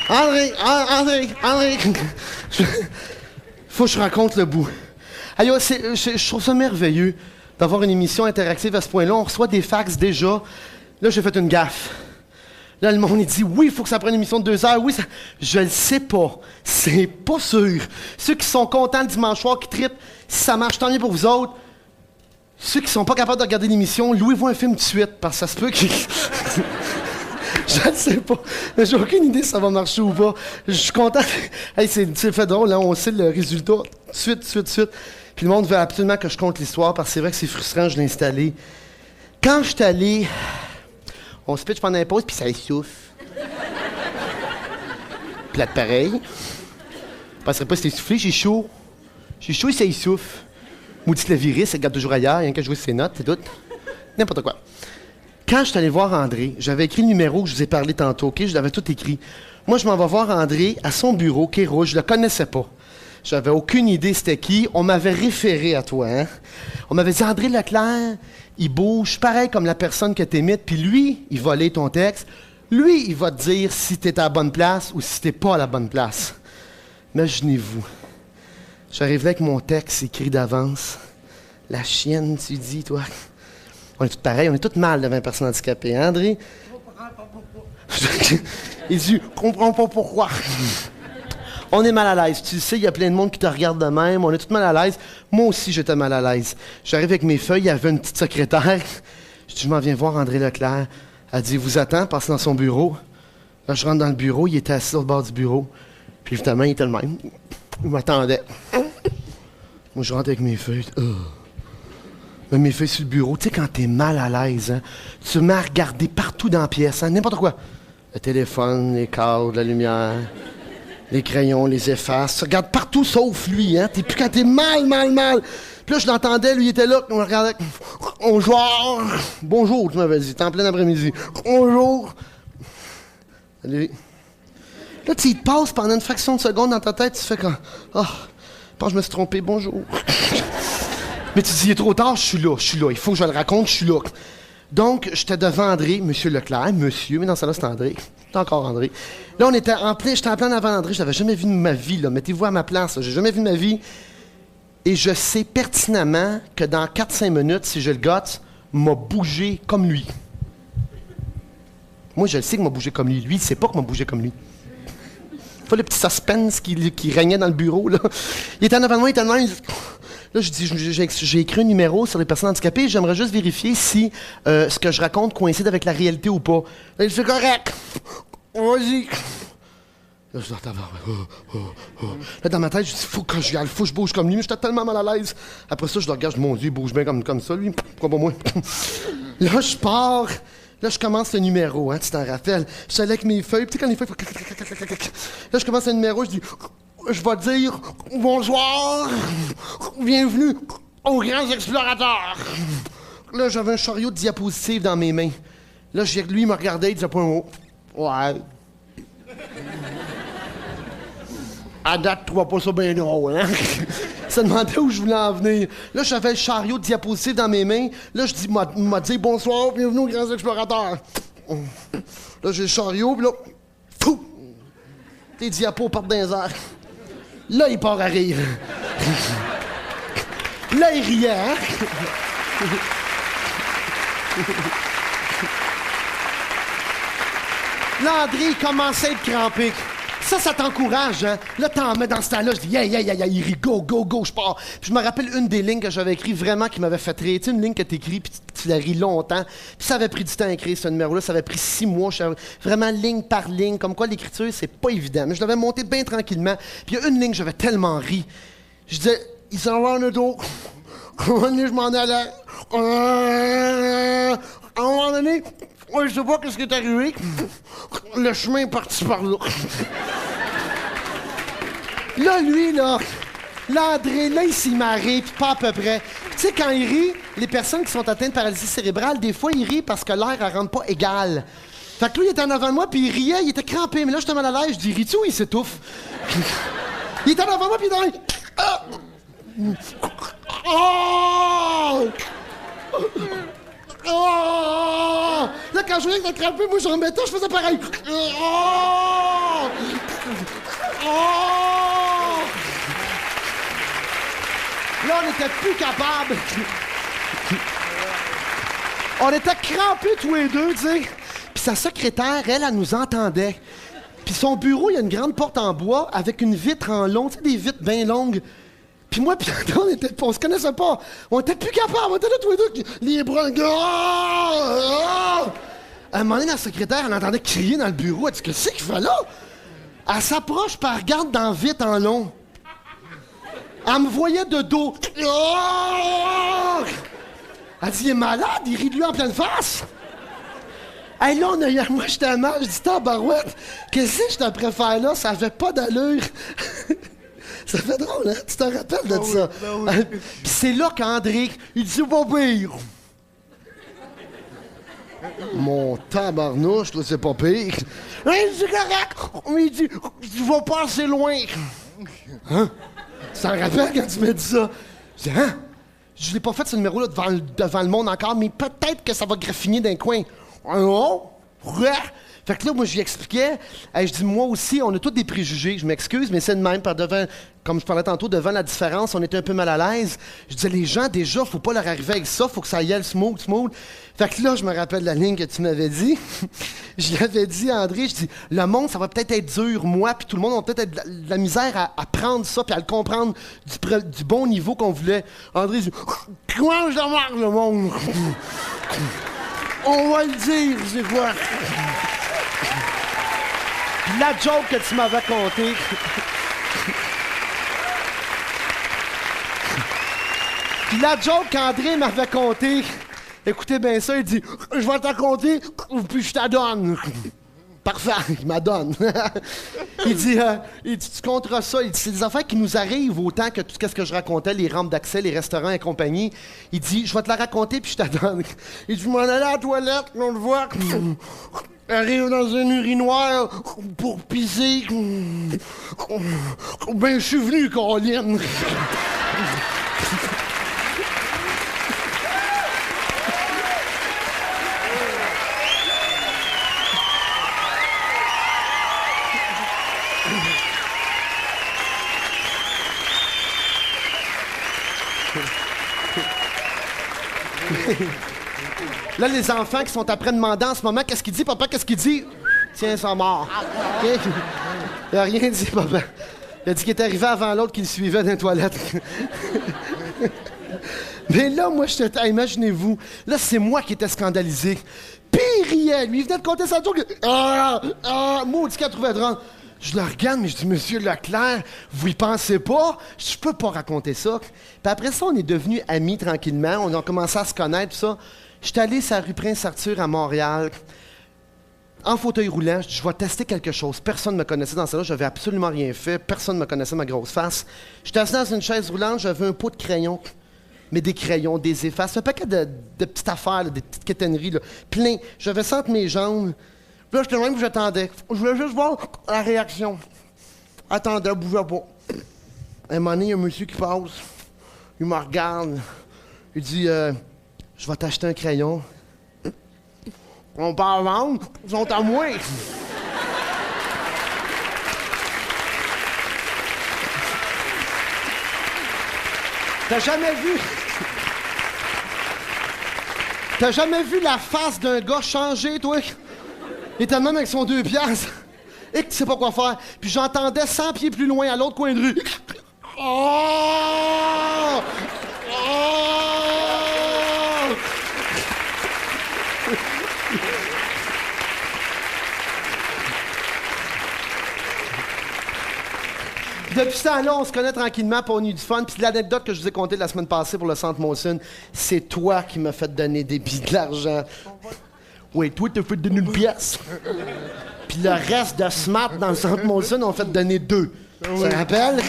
ben, André. Faut que je raconte le bout. Aïe, je trouve ça merveilleux d'avoir une émission interactive à ce point-là. On reçoit des fax déjà. Là, j'ai fait une gaffe. Là, le monde, il dit, oui, il faut que ça prenne une émission de 2 heures. Oui, ça... Je le sais pas. C'est pas sûr. Ceux qui sont contents le dimanche soir, qui trippent, si ça marche, tant mieux pour vous autres. Ceux qui sont pas capables de regarder l'émission, louez-vous un film tout de suite, parce que ça se peut qu'ils... Je ne sais pas. J'ai aucune idée si ça va marcher ou pas. Je suis content. Hey, c'est fait drôle, là, on sait le résultat. Suite. Puis le monde veut absolument que je conte l'histoire, parce que c'est vrai que c'est frustrant, je l'ai installé. Quand je suis allé... On se pitch pendant une pause, puis ça essouffle. Plate pareil. Je penserais pas si c'était soufflé, j'ai chaud et ça essouffle. Maudit le virus, elle regarde toujours ailleurs, rien qu'à jouer ses notes, c'est tout. N'importe quoi. Quand je suis allé voir André, j'avais écrit le numéro que je vous ai parlé tantôt, OK? Je l'avais tout écrit. Moi, je m'en vais voir André à son bureau, quai rouge, je le connaissais pas. J'avais aucune idée c'était qui. On m'avait référé à toi, hein? On m'avait dit, André Leclerc, il bouge pareil comme la personne que t'imites, puis lui, il va lire ton texte. Lui, il va te dire si t'es à la bonne place ou si t'es pas à la bonne place. Imaginez-vous. J'arrive là avec mon texte écrit d'avance. La chienne, tu dis, toi. On est tous pareils, on est tous mal devant une personne handicapée, hein, André? Il dit, comprends pas pourquoi. On est mal à l'aise. Tu le sais, il y a plein de monde qui te regarde de même. On est tous mal à l'aise. Moi aussi, j'étais mal à l'aise. J'arrive avec mes feuilles, il y avait une petite secrétaire. Je dis, je m'en viens voir André Leclerc. Elle dit, vous attend, passe dans son bureau. Là, je rentre dans le bureau, il était assis sur le bord du bureau. Puis évidemment, il était le même. Il m'attendait. Moi, je rentre avec mes feuilles. Mais mes feuilles sur le bureau, tu sais, quand t'es mal à l'aise, hein, tu te mets à regarder partout dans la pièce, hein, n'importe quoi. Le téléphone, les câbles, la lumière, les crayons, les effaces. Tu regardes partout sauf lui, hein. T'es plus quand t'es mal. Puis là, je l'entendais, lui, il était là, on le regardait. Bonjour, tu m'avais dit, t'es en plein après-midi. Bonjour. Salut. Là, tu te passes pendant une fraction de seconde dans ta tête, tu fais comme, je pense que je me suis trompé, bonjour. Mais tu dis, il est trop tard, je suis là, il faut que je le raconte, je suis là. Donc, j'étais devant André, Monsieur Leclerc, monsieur, mais dans ça là, c'est André. C'est encore André. Là, j'étais en plein avant André, je l'avais jamais vu de ma vie, là. Mettez-vous à ma place, là. J'ai jamais vu de ma vie. Et je sais pertinemment que dans 4-5 minutes, si je le gotte, m'a bougé comme lui. Moi, je le sais qu'il m'a bougé comme lui. Lui, il sait pas qu'il m'a bougé comme lui. Pas le petit suspense qui régnait dans le bureau, là. Il était en avant de moi, il était de même. Là, je dis, j'ai écrit un numéro sur les personnes handicapées, j'aimerais juste vérifier si ce que je raconte coïncide avec la réalité ou pas. Là, c'est correct. Vas-y. Là, je dis, Là, dans ma tête, je dis, faut que j'y aille, faut que je bouge comme lui, mais j'étais tellement mal à l'aise. Après ça, je le regarde, mon Dieu, il bouge bien comme ça, lui. Pourquoi pas moi? Là, je pars. Là, je commence le numéro, hein, tu t'en rappelles. Je suis allé avec mes feuilles, tu sais, quand les feuilles... Là, je commence le numéro, je dis... Je vais dire bonsoir, bienvenue aux grands explorateurs. Là, j'avais un chariot de diapositives dans mes mains. Là, lui, il me regardait, il disait pas un mot. Ouais. À date, tu vois pas ça bien drôle, hein? Il se demandait où je voulais en venir. Là, j'avais le chariot de diapositives dans mes mains. Là, je dis, m'a dit bonsoir, bienvenue aux grands explorateurs. Là, j'ai le chariot, puis là, fou! Les diapos partent dans les airs. Là, il part à rire. Là, il riait, hein? Là, André, il commençait à être crampé. Ça t'encourage, hein? Là, t'en mets dans ce temps-là, je dis, il rit, go, je pars. Puis je me rappelle une des lignes que j'avais écrites vraiment qui m'avait fait rire. Tu sais, une ligne que t'écris, puis tu la ris longtemps. Puis ça avait pris du temps à écrire, ce numéro-là. Ça avait pris 6 mois. Vraiment ligne par ligne. Comme quoi, l'écriture, c'est pas évident. Mais je l'avais monté bien tranquillement. Puis il y a une ligne que j'avais tellement ri. Je disais, il s'en va en auto. À un moment donné, je m'en allais. À un moment donné, je sais pas qu'est-ce qui est arrivé. Le chemin est parti par là. Là, lui, là, André, là, il s'est marré, puis pas à peu près. Tu sais, quand il rit, les personnes qui sont atteintes de paralysie cérébrale, des fois, ils rient parce que l'air, elle rentre pas égale. Fait que lui, il était en avant de moi, puis il riait, il était crampé. Mais là, j'étais mal à l'aise, je dis, ris-tu ou il s'étouffe? Il était en avant de moi, puis il était Oh! Là, quand je voyais d'attraper, moi, j'en mettais, je faisais pareil. Oh! Oh! Là, on n'était plus capable. On était crampés tous les deux, tu sais. Puis sa secrétaire, elle nous entendait. Puis son bureau, il y a une grande porte en bois avec une vitre en long, tu sais, des vitres bien longues. Puis moi, puis on se connaissait pas. On était plus capables. On était là tous les deux, les bras. À un moment donné, la secrétaire, elle entendait crier dans le bureau. Elle dit, qu'est-ce qu'il fait là? Elle s'approche, puis elle regarde dans la vitre en long. Elle me voyait de dos. Elle dit, il est malade, il rit de lui en pleine face. Hey, là, moi, j'étais mal. Je dis, tabarouette, qu'est-ce que je te préfère là? Ça avait pas d'allure. Ça fait drôle, hein? Tu te rappelles de ça? Puis c'est là qu'André, il dit, pas pire. Mon tabarnouche, là, c'est pas pire. Il dit, correct. Mais il dit, tu vas pas assez loin. Hein? Tu t'en rappelles quand tu m'as dit ça? Je dis, hein? Je l'ai pas fait ce numéro-là devant le monde encore, mais peut-être que ça va graffiner d'un coin. Oh, ouais. Fait que là, moi, je lui expliquais, je dis, moi aussi, on a tous des préjugés, je m'excuse, mais c'est de même, comme je parlais tantôt, devant la différence, on était un peu mal à l'aise. Je disais, les gens, déjà, faut pas leur arriver avec ça, faut que ça aille smooth. Fait que là, je me rappelle la ligne que tu m'avais dit. Je lui avais dit à André, je dis, le monde, ça va peut-être être dur, moi, puis tout le monde va peut-être être de la misère à prendre ça, puis à le comprendre du bon niveau qu'on voulait. André, dit, comment je marche, le monde? On va le dire, c'est quoi? La joke que tu m'avais contée. Puis la joke qu'André m'avait contée. Écoutez bien ça, il dit, je vais t'en compter, puis je t'adonne. Parfait, il m'adonne. il dit, tu compteras ça. Il dit, c'est des affaires qui nous arrivent autant que tout ce que je racontais, les rampes d'accès, les restaurants et compagnie. Il dit, je vais te la raconter, puis je t'adonne. Il dit, je m'en allais à la toilette, on le voit. Arrive dans une urinoir pour pisser. Ben, je suis venu, Caroline. Là, les enfants qui sont après demander en ce moment, qu'est-ce qu'il dit, papa, qu'est-ce qu'il dit? Tiens, ils sont morts. Okay? Il a rien dit, papa. Il a dit qu'il était arrivé avant l'autre qui le suivait dans les toilettes. Mais là, moi, imaginez-vous, là, c'est moi qui étais scandalisé. Puis il riait, lui, il venait de compter sa joke. Maudit qu'il a trouvé drôle. Je le regarde, mais je dis, Monsieur Leclerc, vous y pensez pas? Je peux pas raconter ça. Puis après ça, on est devenus amis tranquillement. On a commencé à se connaître, tout ça. J'étais allé sur la rue Prince-Arthur à Montréal, en fauteuil roulant. Je dis, je vais tester quelque chose. Personne ne me connaissait dans ça là. J'avais absolument rien fait. Personne ne me connaissait ma grosse face. J'étais assis dans une chaise roulante. J'avais un pot de crayons. Mais des crayons, des effaces, un paquet de petites affaires, là, des petites quétaineries, là, plein. J'avais ça entre mes jambes. Puis là, j'étais même, j'attendais. Je voulais juste voir la réaction. Attendais, bougeais pas. À un moment donné, il y a un monsieur qui passe. Il me regarde. Il dit, je vais t'acheter un crayon. On peut en vendre. Ils sont à moi. T'as jamais vu... T'as jamais vu la face d'un gars changer, toi? Il était même avec son 2 piastres. Et que tu sais pas quoi faire. Puis j'entendais 100 pieds plus loin, à l'autre coin de rue. Oh! Oh! Depuis ce temps-là, on se connaît tranquillement, puis on a eu du fun. Puis l'anecdote que je vous ai contée la semaine passée pour le Centre Molson, c'est toi qui m'as fait donner des billes de l'argent. Oui, toi, t'as fait donner une pièce. Puis le reste de Smart dans le Centre Molson, on fait donner 2. Tu te rappelles?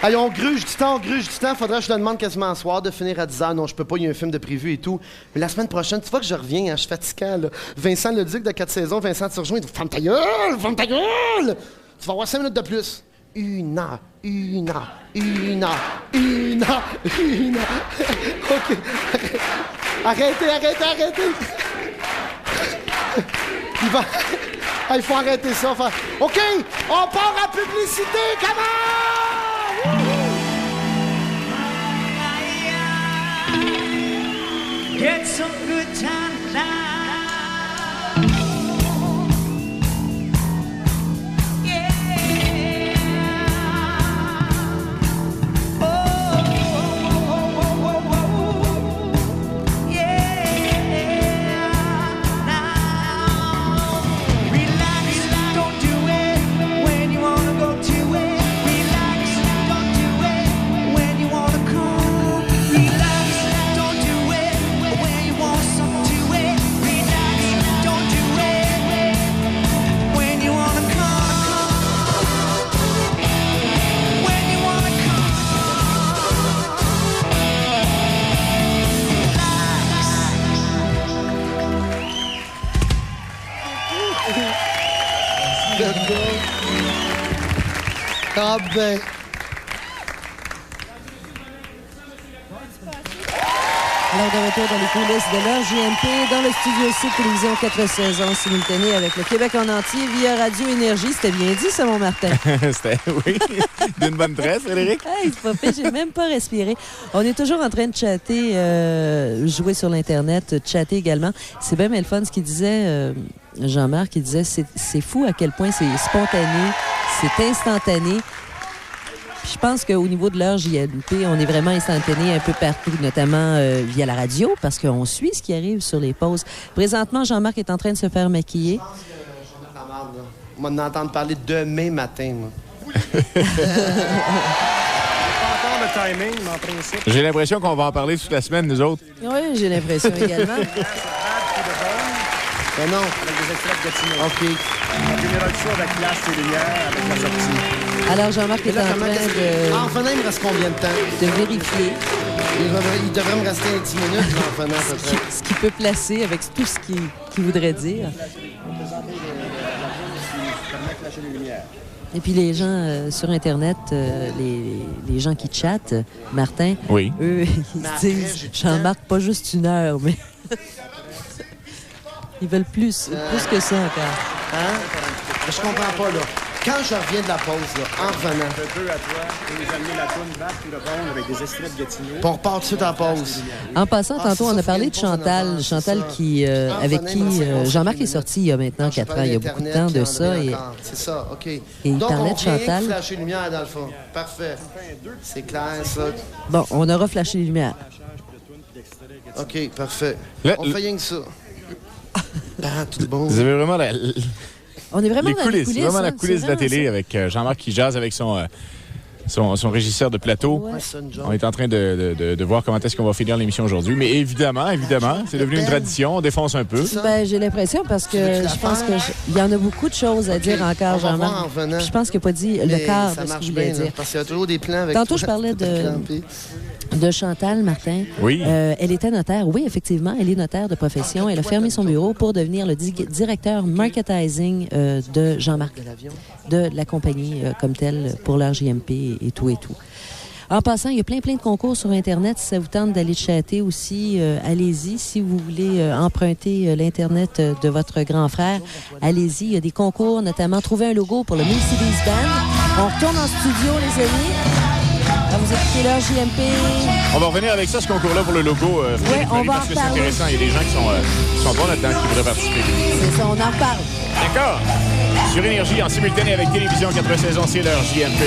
Allez, on gruge du temps. Faudrait que je te demande quasiment ce soir de finir à 10h. Non, je peux pas, il y a un film de prévu et tout. Mais la semaine prochaine, tu vois que je reviens, hein, je suis fatiguant, là. Vincent Leduc de 4 saisons, Vincent Turgeon, il dit « Ferme ta gueule! Ferme ta gueule! » Tu vas avoir 5 minutes de plus. Une heure. OK. Arrêtez. Il faut arrêter ça. OK, on part à publicité, come on! Get some good time now. Ah ben. Alors, de retour dans les coulisses de l'heure JMP, dans le studio C Télévision 4 saisons simultanées avec le Québec en entier via Radio Énergie. C'était bien dit, ça, mon Martin? C'était, oui, d'une bonne tresse, Frédéric. Hey, c'est pas fait, j'ai même pas respiré. On est toujours en train de chatter, jouer sur l'Internet, chatter également. C'est bien mais le fun ce qu'il disait, Jean-Marc, il disait, c'est fou à quel point c'est spontané, c'est instantané. Je pense qu'au niveau de l'heure JMP, on est vraiment instantané un peu partout, notamment via la radio, parce qu'on suit ce qui arrive sur les pauses. Présentement, Jean-Marc est en train de se faire maquiller. On va en entendre parler demain matin, moi. Pas encore le timing, mais en principe. J'ai l'impression qu'on va en parler toute la semaine, nous autres. Oui, j'ai l'impression également. Mais non. Avec des extraits de Gatineau. OK. En général, ça avec glace et lumière, avec la sortie. Alors, Jean-Marc est en train de... En revenant, il me reste combien de temps? De vérifier. Il devrait me rester 10 minutes en revenant à peu près. Ce qu'il peut placer avec tout ce qu'il voudrait dire. Et puis les gens sur Internet, les gens qui chattent, Martin, oui. Eux, ils se disent « Jean-Marc, pas juste une heure, mais... » Ils veulent plus que ça encore. Hein? Je comprends pas, là. Quand je reviens de la pause, là, en revenant... Un peu à toi, pour nous amener la toune batte puis répondre avec des extraits de Gatineau. Puis on repart tout de suite en pause. En passant, tantôt, on a parlé de Chantal. Chantal qui, avec qui Jean-Marc est sorti il y a maintenant 4 ans. Il y a beaucoup de temps de ça. C'est ça, OK. Et il parlait de Chantal. Donc, on flasher lumière, dans le fond. Parfait. C'est clair, ça. Bon, on aura flashé les lumières. OK, parfait. On fait rien que ça. Ah, tout bon. Vous avez vraiment on est vraiment les dans coulisses, les coulisses. vraiment la hein, coulisse de la télé ça. avec Jean-Marc qui jase avec son régisseur de plateau. Ouais. On est en train de voir comment est-ce qu'on va finir l'émission aujourd'hui. Mais évidemment, c'est devenu une tradition. On défonce un peu. Ben, j'ai l'impression parce que je pense qu'il y en a beaucoup de choses à dire encore, Jean-Marc. Puis je pense qu'il n'a pas dit le quart de ce qu'il voulait dire. Parce qu'il y a toujours des plans avec Tantôt, je parlais de Chantal Martin. Oui. Elle était notaire. Oui, effectivement, elle est notaire de profession. Elle a fermé son bureau pour devenir le directeur marketing de Jean-Marc, de la compagnie comme telle pour leur JMP et tout et tout. En passant, il y a plein de concours sur Internet. Si ça vous tente d'aller chatter aussi, allez-y. Si vous voulez emprunter l'Internet de votre grand frère, allez-y. Il y a des concours, notamment trouver un logo pour le Mercedes Band. On retourne en studio, les amis. Vous écoutez l'heure JMP. On va revenir avec ça, ce concours-là, pour le logo. Oui, on va en parce que c'est reparler. intéressant. Il y a des gens qui sont bons là-dedans, qui voudraient participer. C'est ça, on en reparle. D'accord. Sur Énergie, en simultané avec Télévision 4 saisons, c'est l'heure JMP.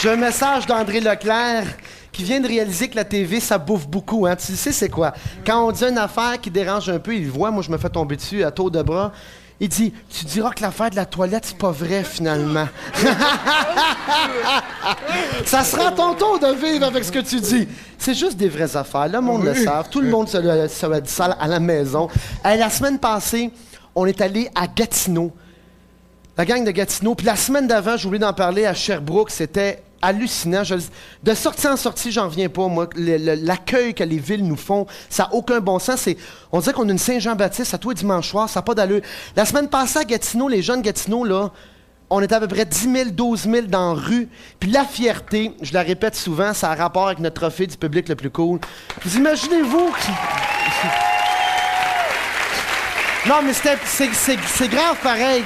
J'ai un message d'André Leclerc qui vient de réaliser que la TV, ça bouffe beaucoup. Hein? Tu sais, c'est quoi? Quand on dit une affaire qui dérange un peu, il le voit. Moi, je me fais tomber dessus à tour de bras. Il dit, tu diras que l'affaire de la toilette, c'est pas vrai, finalement. Ça sera ton tour de vivre avec ce que tu dis. C'est juste des vraies affaires. Le monde le savent. Tout le monde se le dit ça à la maison. La semaine passée, on est allé à Gatineau. La gang de Gatineau. Puis la semaine d'avant, j'ai oublié d'en parler, à Sherbrooke, c'était hallucinant. De sortie en sortie, j'en reviens pas, moi. L'accueil que les villes nous font, ça n'a aucun bon sens. On dirait qu'on a une Saint-Jean-Baptiste à tous les dimanches soirs, ça n'a pas d'allure. La semaine passée à Gatineau, les jeunes Gatineau, là, on était à peu près 10 000, 12 000 dans la rue. Puis la fierté, je la répète souvent, ça a rapport avec notre trophée du public le plus cool. Vous imaginez-vous... Non, mais c'est grave pareil.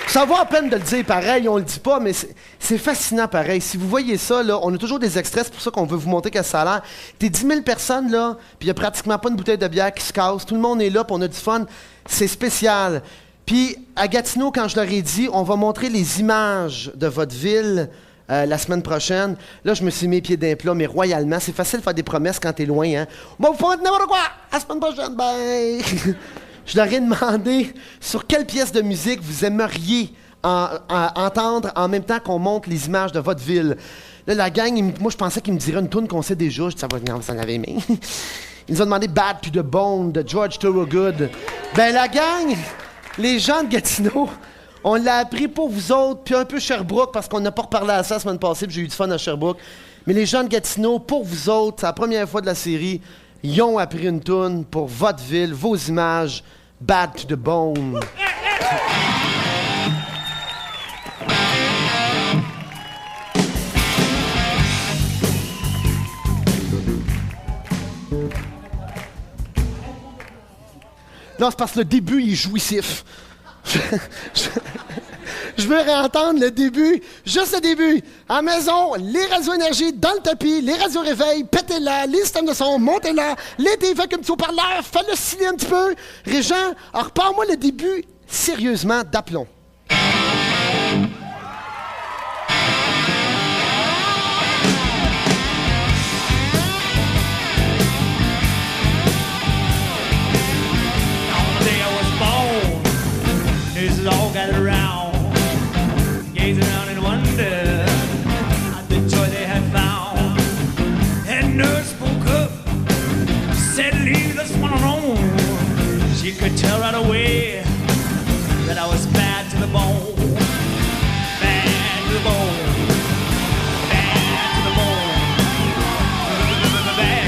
Ça vaut à peine de le dire pareil, on le dit pas, mais c'est fascinant pareil. Si vous voyez ça, là, on a toujours des extraits, c'est pour ça qu'on veut vous montrer que ça a l'air. T'es 10 000 personnes, là, puis il n'y a pratiquement pas une bouteille de bière qui se casse. Tout le monde est là, puis on a du fun. C'est spécial. Puis à Gatineau, quand je leur ai dit, on va montrer les images de votre ville la semaine prochaine, là, je me suis mis les pieds d'un plat, mais royalement. C'est facile de faire des promesses quand t'es loin, hein. Bon, vous faites n'importe quoi! À la semaine prochaine, bye! Je leur ai demandé sur quelle pièce de musique vous aimeriez entendre en même temps qu'on montre les images de votre ville. Là, la gang, moi, je pensais qu'ils me diraient une toune qu'on sait déjà. Je dis, ça va venir, ça en avait aimé. Ils nous ont demandé Bad to the Bone de George Thorogood. Ben, la gang, les gens de Gatineau, on l'a appris pour vous autres, puis un peu Sherbrooke, parce qu'on n'a pas reparlé à ça la semaine passée, puis j'ai eu du fun à Sherbrooke. Mais les gens de Gatineau, pour vous autres, c'est la première fois de la série, ils ont appris une toune pour votre ville, vos images, Bad to the Bone. Non, c'est parce que le début, il est jouissif. Je veux réentendre le début, juste le début. À la maison, les radios énergie dans le tapis, les radios réveil, pétez-la, les systèmes de son, montez-la, les TV avec un petit haut-parleur, fais-le sciller un petit peu. Régent, alors repars-moi le début, sérieusement, d'aplomb. All gathered around, gazing around in wonder at the joy they had found. And nurse spoke up, said, "Leave this one alone." She could tell right away that I was bad to the bone, bad to the bone, bad to the bone, bad.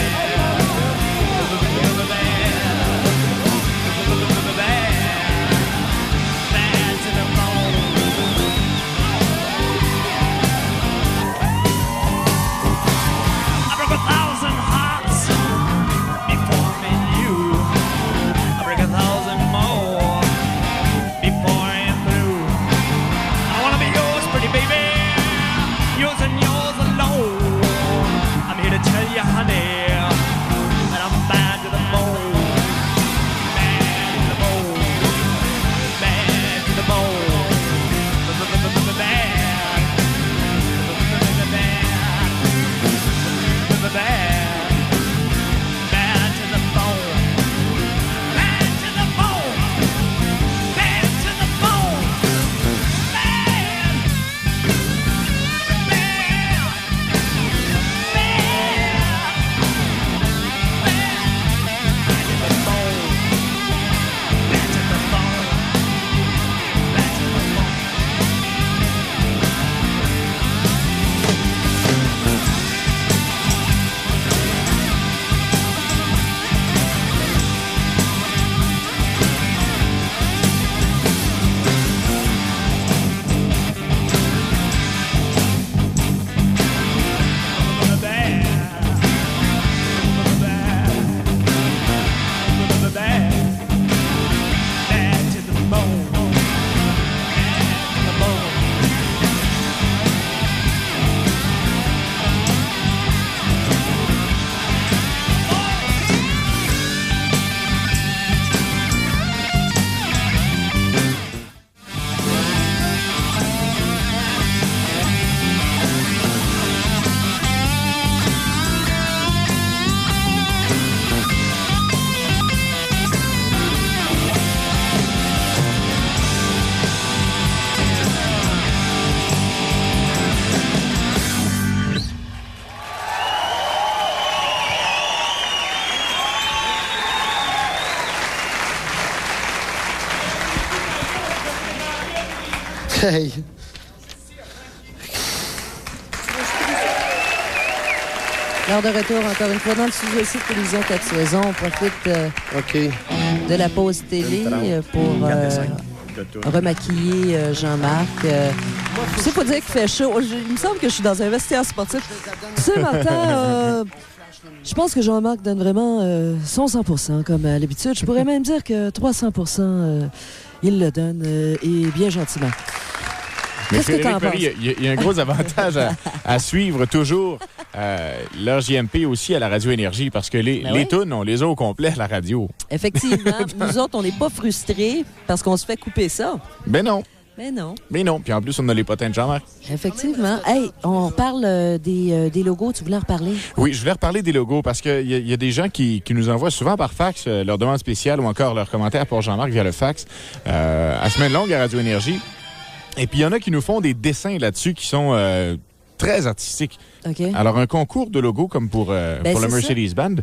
Hey. Lors de retour, encore une fois, dans le sous-dossier de Télévision 4 saisons, on profite de la pause télé pour remaquiller Jean-Marc. Tu sais, faut dire qu'il fait chaud. Il me semble que je suis dans un vestiaire sportif. Tu sais, Martin, je pense que Jean-Marc donne vraiment son 100%, comme à l'habitude. Je pourrais même dire que 300%, il le donne, et bien gentiment. Mais Qu'est-ce que t'en penses? il y a un gros avantage à suivre toujours leur JMP aussi à la Radio Énergie, parce que les tunes, on les a au complet à la radio. Effectivement. Nous autres, on n'est pas frustrés parce qu'on se fait couper ça. Ben non. Mais non. Mais non. Puis en plus, on a les potins de Jean-Marc. Effectivement. Hey, on parle des logos. Tu voulais en reparler? Oui, je voulais reparler des logos parce qu'il y a des gens qui nous envoient souvent par fax leurs demandes spéciales ou encore leurs commentaires pour Jean-Marc via le fax à Semaine longue à Radio Énergie. Et puis, il y en a qui nous font des dessins là-dessus qui sont très artistiques. OK. Alors, un concours de logos comme pour le Mercedes-Benz,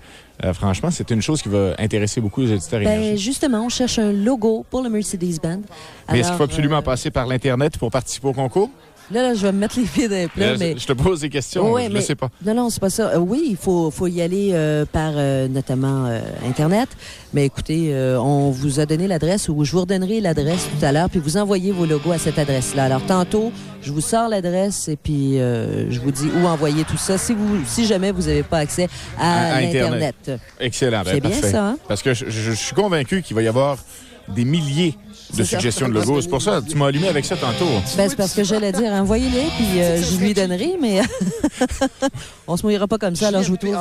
franchement, c'est une chose qui va intéresser beaucoup les auditeurs énergie. Justement, on cherche un logo pour le Mercedes-Benz. Mais est-ce qu'il faut absolument passer par l'Internet pour participer au concours? Là, je vais me mettre les pieds dans les plats, mais... Je te pose des questions, je ne sais pas. Non, c'est pas ça. Oui, il faut y aller par notamment Internet. Mais écoutez, on vous a donné l'adresse, ou je vous redonnerai l'adresse tout à l'heure, puis vous envoyez vos logos à cette adresse-là. Alors, tantôt, je vous sors l'adresse et puis je vous dis où envoyer tout ça si jamais vous n'avez pas accès à l'Internet. Excellent. C'est bien parfait. ça, hein? Parce que je suis convaincu qu'il va y avoir des milliers de suggestions de logos. C'est pour ça que tu m'as allumé avec ça tantôt. C'est parce que j'allais dire, envoyez-les, puis je lui donnerai, mais on se mouillera pas comme ça. Alors, je vous trouve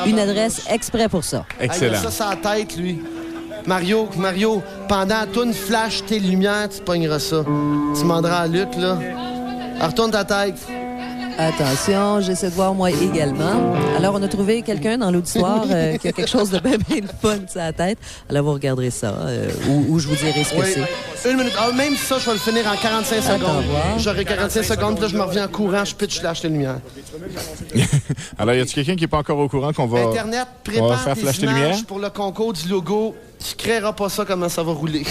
une adresse exprès pour ça. Excellent. Ça, c'est la tête, lui. Mario, pendant la toune flash tes lumières, tu pogneras ça. Tu demanderas à Luc, là. Alors, retourne ta tête. Attention, j'essaie de voir moi également. Alors, on a trouvé quelqu'un dans l'auditoire qui a quelque chose de bien fun sur la tête. Alors, vous regarderez ça, ou je vous dirai ce que c'est. Une minute. Ah, même ça, je vais le finir en 45 secondes. Voir. J'aurai 45 secondes, puis là, je me reviens en courant, je pitch flash tes lumières. Alors, y a-t-il quelqu'un qui n'est pas encore au courant qu'on va, Internet, on va prépare faire tes flash tes lumières? images pour le concours du logo. Tu créeras pas ça, comment ça va rouler.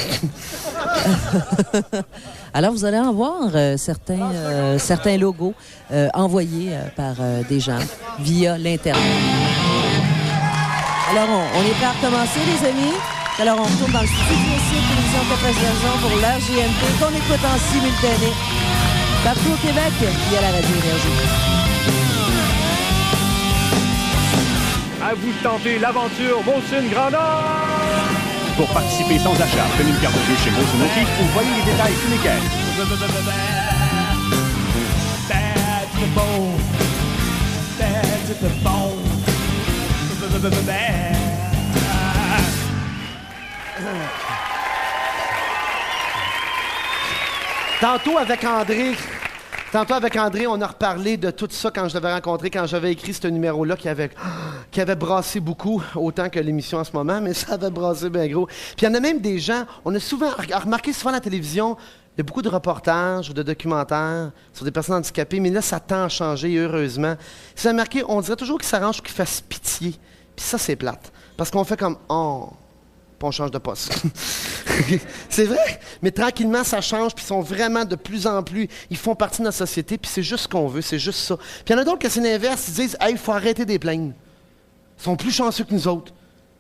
Alors, vous allez en voir certains logos envoyés par des gens via l'Internet. Alors, on est prêt à recommencer, les amis. Alors, on retourne dans le studio ici, Télévision 4 saisons pour l'heure JMP, qu'on écoute en simultané partout au Québec via la Radio Énergie. À vous de tenter l'aventure Molson Grand Nord! Pour participer sans achat, prenez une carte de jeu chez Molson O'Keeffe ou voyez les détails sur les caisses. Bad to the bone. Bad to the bone. Bad. Tantôt avec André, on a reparlé de tout ça quand je l'avais rencontré, quand j'avais écrit ce numéro-là qui avait brassé beaucoup, autant que l'émission en ce moment, mais ça avait brassé bien gros. Puis il y en a même des gens, on a remarqué souvent à la télévision, il y a beaucoup de reportages ou de documentaires sur des personnes handicapées, mais là, ça tend à changer, heureusement. Ça a marqué, on dirait toujours qu'ils s'arrangent ou qu'ils fassent pitié. Puis ça, c'est plate. Parce qu'on fait comme « Oh ». Puis on change de poste. C'est vrai, mais tranquillement, ça change, puis ils sont vraiment de plus en plus, ils font partie de notre société, puis c'est juste ce qu'on veut, c'est juste ça. Puis il y en a d'autres que c'est l'inverse, ils disent « Hey, il faut arrêter des plaintes. » Ils sont plus chanceux que nous autres.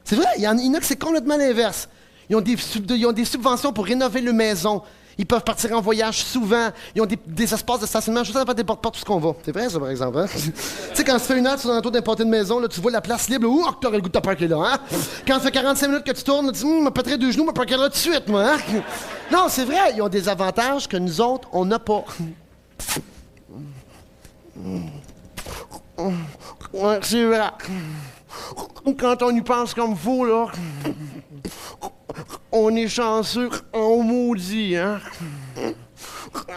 C'est vrai, il y en a que c'est complètement l'inverse. Ils ont des subventions pour rénover leur maison. Ils peuvent partir en voyage souvent. Ils ont des espaces de stationnement juste avant des portes-portes, tout ce qu'on va. C'est vrai, ça, par exemple. Hein? Tu sais, quand ça fait une heure, tu es dans un tour d'importer de maison, là, tu vois la place libre, ouh, que t'aurais le goût de te parquer là. Hein? Quand ça fait 45 minutes que tu tournes, là, tu dis, me pèterais deux genoux, me parquerais là tout de suite, moi. Hein? Non, c'est vrai, ils ont des avantages que nous autres, on n'a pas. Ouais, c'est vrai. Quand on y pense comme vous, là, on est chanceux, on maudit, hein?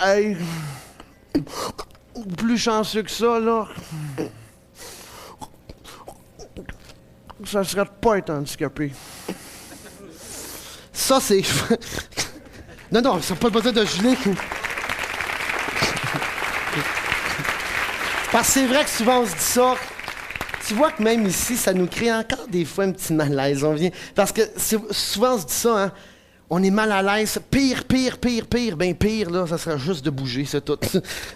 Hey, plus chanceux que ça, là, ça serait de pas être handicapé. Ça, c'est... non, ça n'a pas besoin de geler. Parce que c'est vrai que souvent, on se dit ça. Tu vois que même ici, ça nous crée encore des fois un petit malaise. On vient... Parce que souvent, on se dit ça, hein? On est mal à l'aise. Pire. Ben pire, là, ça serait juste de bouger, c'est tout.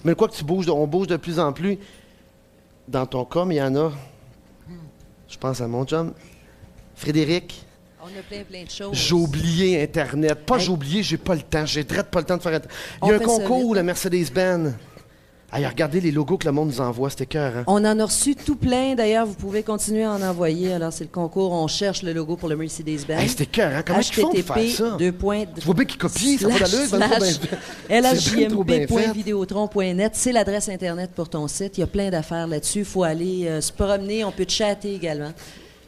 Mais quoi que tu bouges, on bouge de plus en plus. Dans ton cas, mais il y en a. Je pense à mon chum. Frédéric. On a plein de choses. J'ai oublié Internet. Pas Hey. j'ai oublié, j'ai pas le temps. J'ai direct pas le temps de faire... Il On y a un fait ça concours, vite. la Mercedes-Benz. Hey, regardez les logos que le monde nous envoie, c'était cœur, hein? On en a reçu tout plein. D'ailleurs, vous pouvez continuer à en envoyer. Alors, c'est le concours. On cherche le logo pour le Mercedes-Benz. Hey, c'était cœur, hein? Comment ils font pour faire ça? Tu vois bien qu'ils copient, ça va d'allure, ça va trop bien fait. C'est bien trop bien fait. LHJMP.videotron.net. C'est l'adresse Internet pour ton site. Il y a plein d'affaires là-dessus. Il faut aller se promener. On peut chatter également.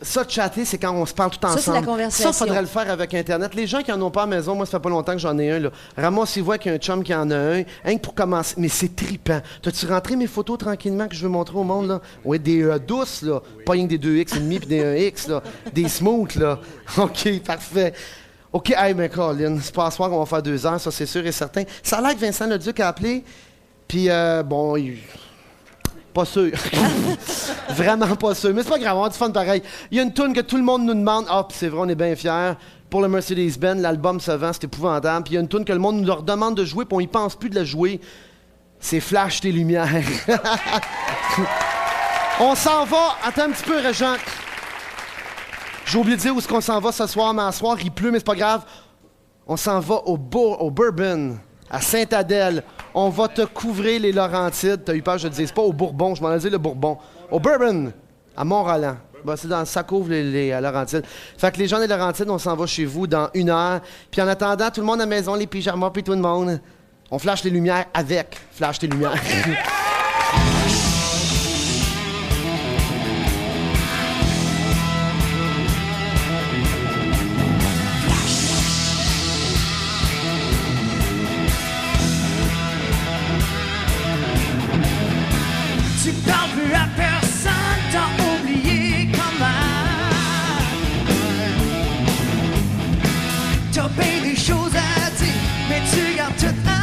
Ça, chatter, c'est quand on se parle tout ensemble. Ça, c'est la conversation. Ça, faudrait le faire avec Internet. Les gens qui en ont pas à la maison, moi, ça fait pas longtemps que j'en ai un, là. Ramassez-vous avec un chum qui en a un, rien que pour commencer. Mais c'est trippant. T'as-tu rentré mes photos tranquillement que je veux montrer au monde, là? Oui, des douces, là. Pas rien que des 2X et demi puis des 1X, là. Des smooths, là. OK, parfait. OK, hey, mais Colin, c'est pas à soir qu'on va faire 2 heures, ça, c'est sûr et certain. Ça a l'air que Vincent Leduc a appelé, puis bon, pas sûr. Vraiment pas sûr. Mais c'est pas grave, on a du fun pareil. Il y a une toune que tout le monde nous demande. Ah, puis c'est vrai, on est bien fiers. Pour le Mercedes-Benz, l'album se vend, c'est épouvantable. Puis il y a une toune que le monde nous leur demande de jouer, puis on y pense plus de la jouer. C'est Flash tes lumières. On s'en va. Attends un petit peu, Régent. J'ai oublié de dire où est-ce qu'on s'en va ce soir, mais à soir, il pleut, mais c'est pas grave. On s'en va au Bourbon, à Sainte-Adèle. On va te couvrir les Laurentides. T'as eu peur, je te dis. C'est pas au Bourbon, je m'en ai dit le Bourbon. Au Bourbon, à Mont-Roland. Ben, ça couvre les Laurentides. Fait que les gens des Laurentides, on s'en va chez vous dans 1 heure. Puis en attendant, tout le monde à la maison, les pyjamas, puis tout le monde, on flash les lumières avec Flash tes lumières. Tu parles plus à personne, t'as oublié comment. T'as bien des choses à dire, mais tu gardes tout en dedans.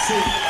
C'est